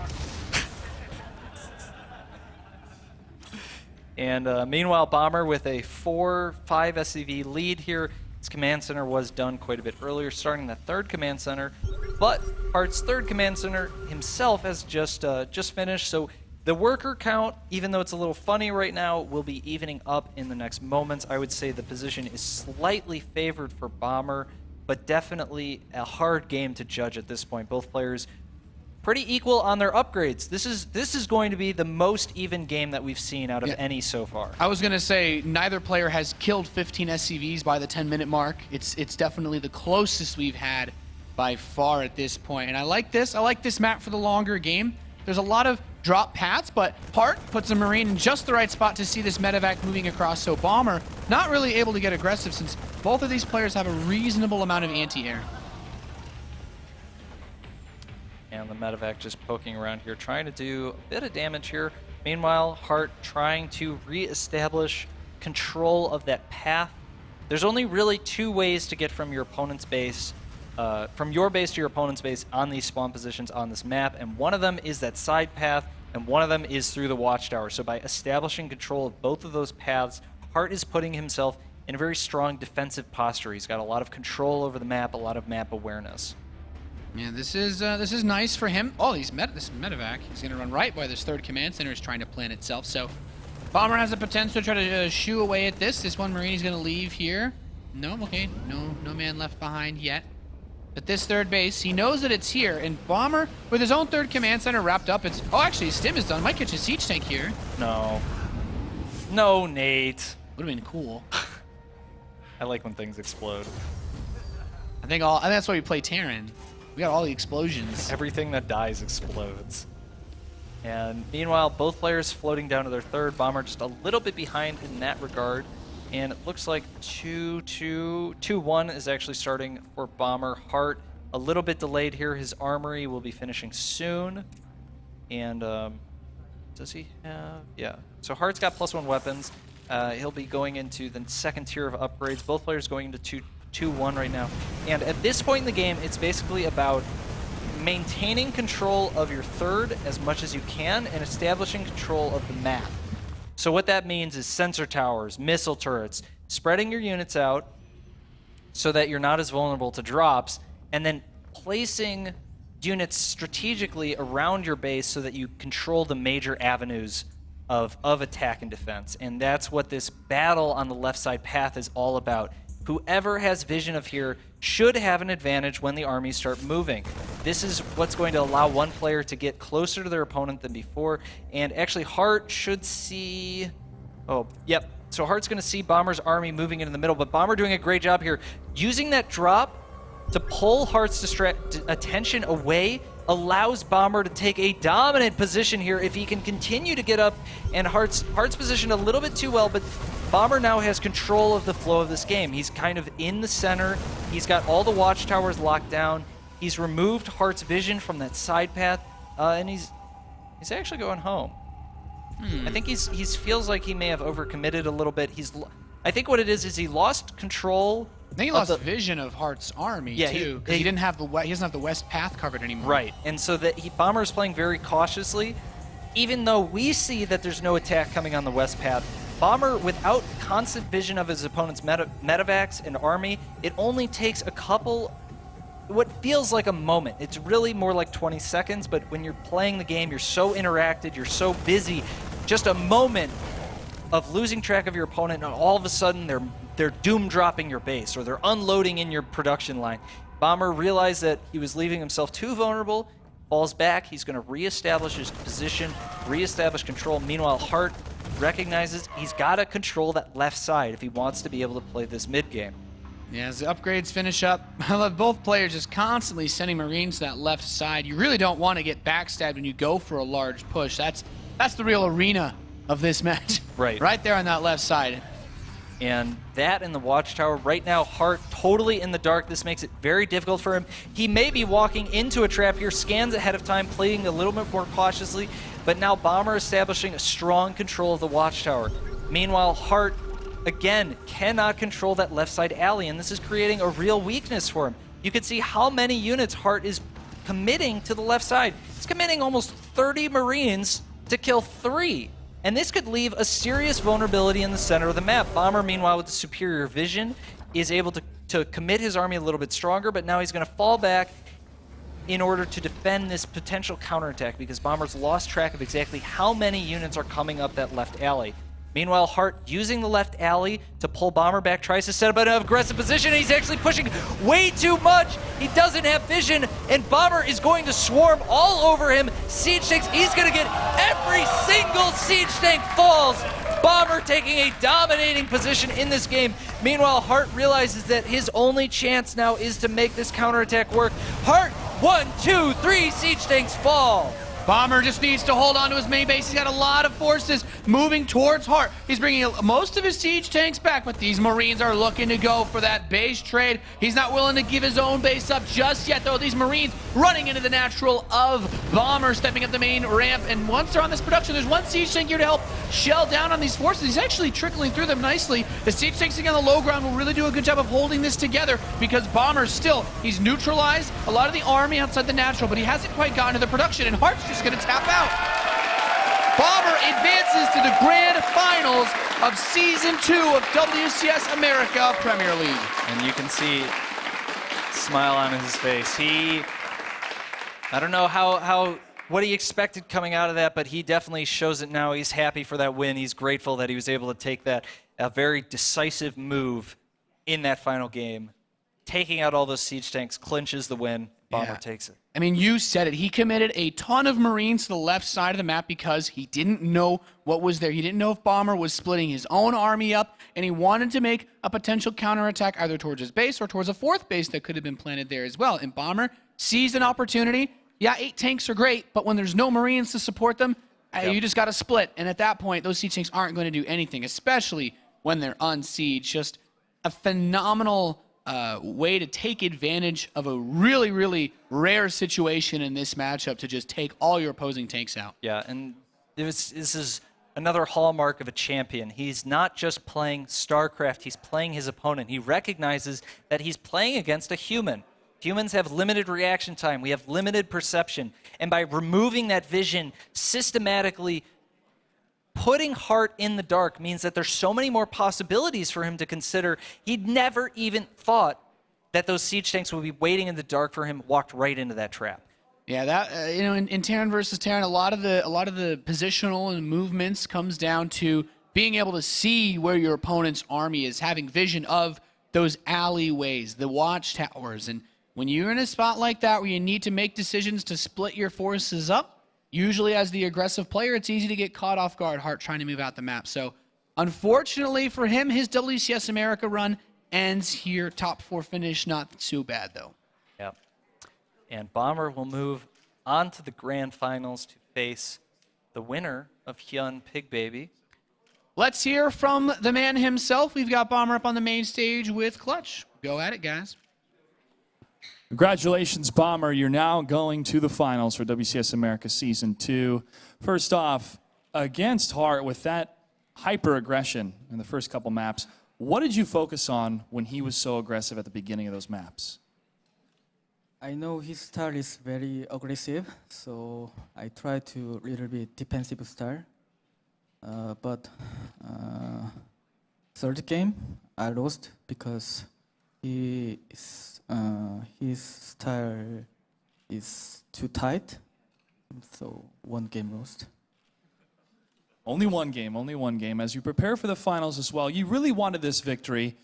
And meanwhile, Bomber with a 4-5 SCV lead here. His command center was done quite a bit earlier, starting the 3rd command center. But Heart's 3rd command center himself has just finished. So the worker count, even though it's a little funny right now, will be evening up in the next moments. I would say the position is slightly favored for Bomber, but definitely a hard game to judge at this point. Both players pretty equal on their upgrades. This is going to be the most even game that we've seen out of any so far. I was going to say neither player has killed 15 SCVs by the 10-minute mark. It's definitely the closest we've had by far at this point. And I like this. I like this map for the longer game. There's a lot of drop paths, but Heart puts a Marine in just the right spot to see this medevac moving across. So Bomber not really able to get aggressive since both of these players have a reasonable amount of anti-air. And the medevac just poking around here, trying to do a bit of damage here. Meanwhile, Heart trying to re-establish control of that path. There's only really 2 ways to get from your opponent's base, from your base to your opponent's base on these spawn positions on this map, and one of them is that side path, and one of them is through the watchtower. So by establishing control of both of those paths, Heart is putting himself in a very strong defensive posture. He's got a lot of control over the map, a lot of map awareness. Yeah, this is nice for him. Oh, this medevac. He's going to run right by this 3rd command center. Is trying to plant itself. So Bomber has the potential to try to shoo away at this. This one Marine is going to leave here. No, okay, no man left behind yet. But this 3rd base, he knows that it's here. And Bomber, with his own 3rd command center wrapped up, oh, actually, his stim is done. Might catch a siege tank here. No, Nate. Would have been cool. I like when things explode. I think that's why we play Terran. We got all the explosions. Everything that dies explodes. And meanwhile, both players floating down to their third. Bomber just a little bit behind in that regard. And it looks like 2-1 is actually starting for Bomber. Heart a little bit delayed here. His armory will be finishing soon. And does he have? Yeah. So Heart's got +1 weapons. He'll be going into the second tier of upgrades. Both players going into 2-1 right now. And at this point in the game, it's basically about maintaining control of your third as much as you can and establishing control of the map. So what that means is sensor towers, missile turrets, spreading your units out so that you're not as vulnerable to drops, and then placing units strategically around your base so that you control the major avenues of attack and defense. And that's what this battle on the left side path is all about. Whoever has vision of here should have an advantage when the armies start moving. This is what's going to allow one player to get closer to their opponent than before. And actually, Heart should see... Oh, yep. So Heart's going to see Bomber's army moving into the middle, but Bomber doing a great job here. Using that drop to pull Heart's attention away allows Bomber to take a dominant position here if he can continue to get up. And Heart's positioned a little bit too well, but Bomber now has control of the flow of this game. He's kind of in the center. He's got all the watchtowers locked down. He's removed Heart's vision from that side path, and he's actually going home. I think he feels like he may have overcommitted a little bit. I think what it is he lost control. I think he lost vision of Heart's army too, because he doesn't have he doesn't have the west path covered anymore. Right, and so that Bomber is playing very cautiously, even though we see that there's no attack coming on the west path. Bomber, without constant vision of his opponent's medevacs and army, it only takes a couple, what feels like a moment. It's really more like 20 seconds, but when you're playing the game, you're so interacted, you're so busy, just a moment of losing track of your opponent, and all of a sudden they're doom dropping your base, or they're unloading in your production line. Bomber realized that he was leaving himself too vulnerable, falls back, he's going to reestablish his position, reestablish control. Meanwhile, Heart recognizes he's got to control that left side if he wants to be able to play this mid game. Yeah, as the upgrades finish up, I love both players just constantly sending Marines to that left side. You really don't want to get backstabbed when you go for a large push. That's the real arena of this match. Right. Right there on that left side. And that in the watchtower, right now, Heart totally in the dark. This makes it very difficult for him. He may be walking into a trap here, scans ahead of time, playing a little bit more cautiously, but now Bomber establishing a strong control of the watchtower. Meanwhile, Heart, again, cannot control that left side alley, and this is creating a real weakness for him. You can see how many units Heart is committing to the left side. He's committing almost 30 Marines to kill 3. And this could leave a serious vulnerability in the center of the map. Bomber, meanwhile, with the superior vision, is able to commit his army a little bit stronger, but now he's going to fall back in order to defend this potential counterattack, because Bomber's lost track of exactly how many units are coming up that left alley. Meanwhile, Heart using the left alley to pull Bomber back, tries to set up an aggressive position, and he's actually pushing way too much. He doesn't have vision, and Bomber is going to swarm all over him. Siege tanks, he's going to get every single siege tank falls. Bomber taking a dominating position in this game. Meanwhile, Heart realizes that his only chance now is to make this counterattack work. Heart, 1, 2, 3 siege tanks fall. Bomber just needs to hold on to his main base. He's got a lot of forces moving towards Heart. He's bringing most of his siege tanks back, but these Marines are looking to go for that base trade. He's not willing to give his own base up just yet, though. These Marines running into the natural of Bomber, stepping up the main ramp, and once they're on this production, there's one siege tank here to help shell down on these forces. He's actually trickling through them nicely. The siege tanks on the low ground will really do a good job of holding this together, because Bomber still, he's neutralized a lot of the army outside the natural, but he hasn't quite gotten to the production, and Heart's just going to tap out. Bomber advances to the grand finals of Season 2 of WCS America Premier League. And you can see a smile on his face. I don't know what he expected coming out of that, but he definitely shows it now. He's happy for that win. He's grateful that he was able to take that, a very decisive move in that final game. Taking out all those siege tanks clinches the win. Bomber takes it. I mean, you said it. He committed a ton of Marines to the left side of the map because he didn't know what was there. He didn't know if Bomber was splitting his own army up, and he wanted to make a potential counterattack either towards his base or towards a fourth base that could have been planted there as well. And Bomber seized an opportunity. Yeah, 8 tanks are great, but when there's no Marines to support them, you just got to split. And at that point, those siege tanks aren't going to do anything, especially when they're on siege. Just a phenomenal way to take advantage of a really, really rare situation in this matchup to just take all your opposing tanks out. Yeah, and this is another hallmark of a champion. He's not just playing StarCraft, he's playing his opponent. He recognizes that he's playing against a human. Humans have limited reaction time. We have limited perception. And by removing that vision, systematically putting Hart in the dark means that there's so many more possibilities for him to consider. He'd never even thought that those siege tanks would be waiting in the dark for him, walked right into that trap. Yeah, that in Terran versus Terran, a lot of the positional and movements comes down to being able to see where your opponent's army is, having vision of those alleyways, the watchtowers. And when you're in a spot like that where you need to make decisions to split your forces up, usually as the aggressive player, it's easy to get caught off guard, Hart trying to move out the map. So unfortunately for him, his WCS America run ends here. Top 4 finish, not too bad though. Yep. And Bomber will move on to the grand finals to face the winner of Hyun Pig Baby. Let's hear from the man himself. We've got Bomber up on the main stage with Clutch. Go at it, guys. Congratulations, Bomber. You're now going to the finals for WCS America Season 2. First off, against Hart with that hyper-aggression in the first couple maps, what did you focus on when he was so aggressive at the beginning of those maps? I know his style is very aggressive, so I try to little bit defensive style. But third game, I lost because his style is too tight, so 1 game lost. Only one game. As you prepare for the finals as well, you really wanted this victory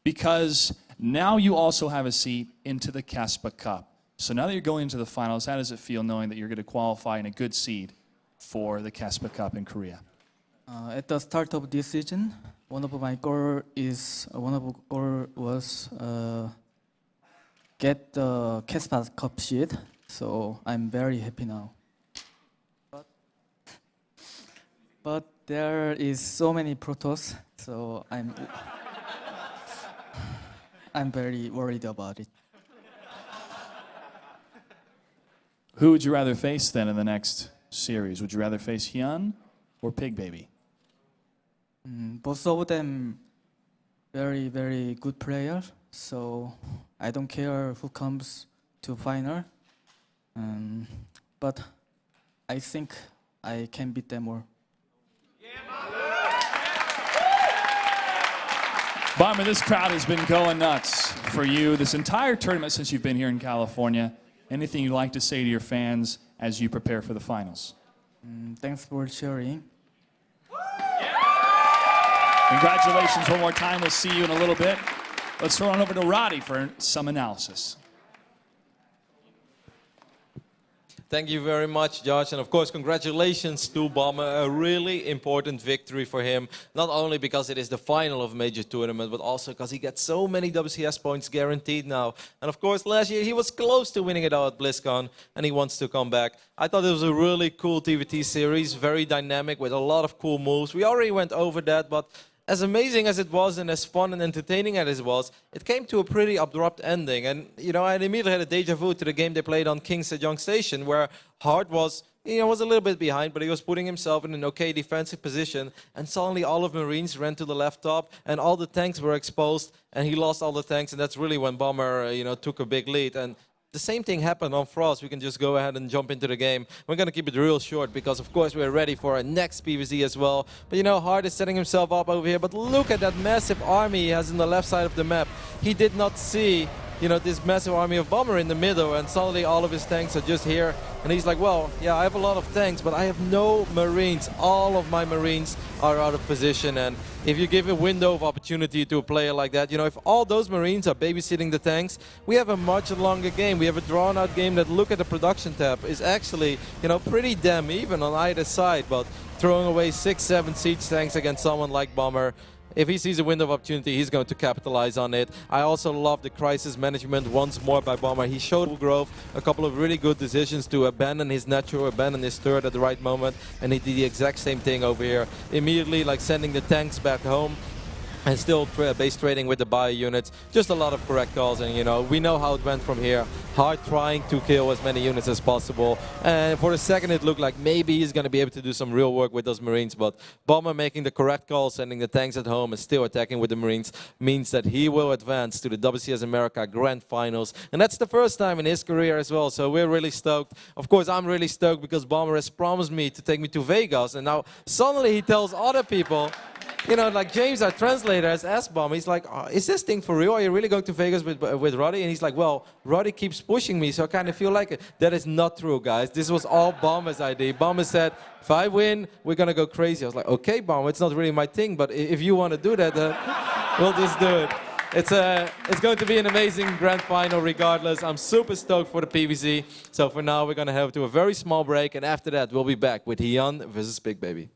because now you also have a seat into the Caspa Cup. So now that you're going into the finals, how does it feel knowing that you're going to qualify in a good seed for the Caspa Cup in Korea? At the start of this season, one of my goal was get the Caspa Cup seed. So I'm very happy now. But there is so many Protoss, so I'm very worried about it. Who would you rather face then in the next series? Would you rather face Hyun or Pig Baby? Both of them very, very good players, so I don't care who comes to final. But I think I can beat them all. Bomber, this crowd has been going nuts for you this entire tournament since you've been here in California. Anything you'd like to say to your fans as you prepare for the finals? Thanks for cheering. Congratulations one more time. We'll see you in a little bit. Let's throw on over to Roddy for some analysis. Thank you very much, Josh. And of course, congratulations to Bomber. A really important victory for him. Not only because it is the final of a major tournament, but also because he gets so many WCS points guaranteed now. And of course, last year he was close to winning it all at BlizzCon, and he wants to come back. I thought it was a really cool TVT series, very dynamic with a lot of cool moves. We already went over that, but as amazing as it was and as fun and entertaining as it was, it came to a pretty abrupt ending. And, you know, I immediately had a deja vu to the game they played on King Sejong Station, where Hart was a little bit behind, but he was putting himself in an okay defensive position. And suddenly all of Marines ran to the left top, and all the tanks were exposed, and he lost all the tanks. And that's really when Bomber, took a big lead. And the same thing happened on Frost. We can just go ahead and jump into the game. We're going to keep it real short because, of course, we're ready for our next PvZ as well. But, Hart is setting himself up over here. But look at that massive army he has on the left side of the map. He did not see you know, this massive army of Bomber in the middle, and suddenly all of his tanks are just here. And he's like, well, yeah, I have a lot of tanks, but I have no Marines. All of my Marines are out of position. And if you give a window of opportunity to a player like that, you know, if all those Marines are babysitting the tanks, we have a much longer game. We have a drawn-out game that, look at the production tab, is actually, you know, pretty damn even on either side. But throwing away 6-7 siege tanks against someone like Bomber, if he sees a window of opportunity, he's going to capitalize on it. I also love the crisis management once more by Bomber. He showed Grove a couple of really good decisions to abandon his natural, abandon his turret at the right moment, and he did the exact same thing over here. Immediately, like sending the tanks back home, and still base trading with the bio units. Just a lot of correct calls, and you know, we know how it went from here. Hard trying to kill as many units as possible, and for a second it looked like maybe he's going to be able to do some real work with those Marines, but Bomber making the correct call, sending the tanks at home and still attacking with the Marines, means that he will advance to the WCS America Grand Finals, and that's the first time in his career as well, so we're really stoked. Of course, I'm really stoked because Bomber has promised me to take me to Vegas, and now suddenly he tells other people, you know, like James, our translator, has asked Bomber, he's like, oh, is this thing for real? Are you really going to Vegas with Roddy? And he's like, well, Roddy keeps pushing me, so I kind of feel like it. That is not true, guys. This was all Bomber's idea. Bomber said, if I win, we're going to go crazy. I was like, okay, Bomber, it's not really my thing, but if you want to do that, we'll just do it. It's going to be an amazing grand final regardless. I'm super stoked for the PVC. So for now, we're going to have to a very small break, and after that, we'll be back with Hyun versus Big Baby.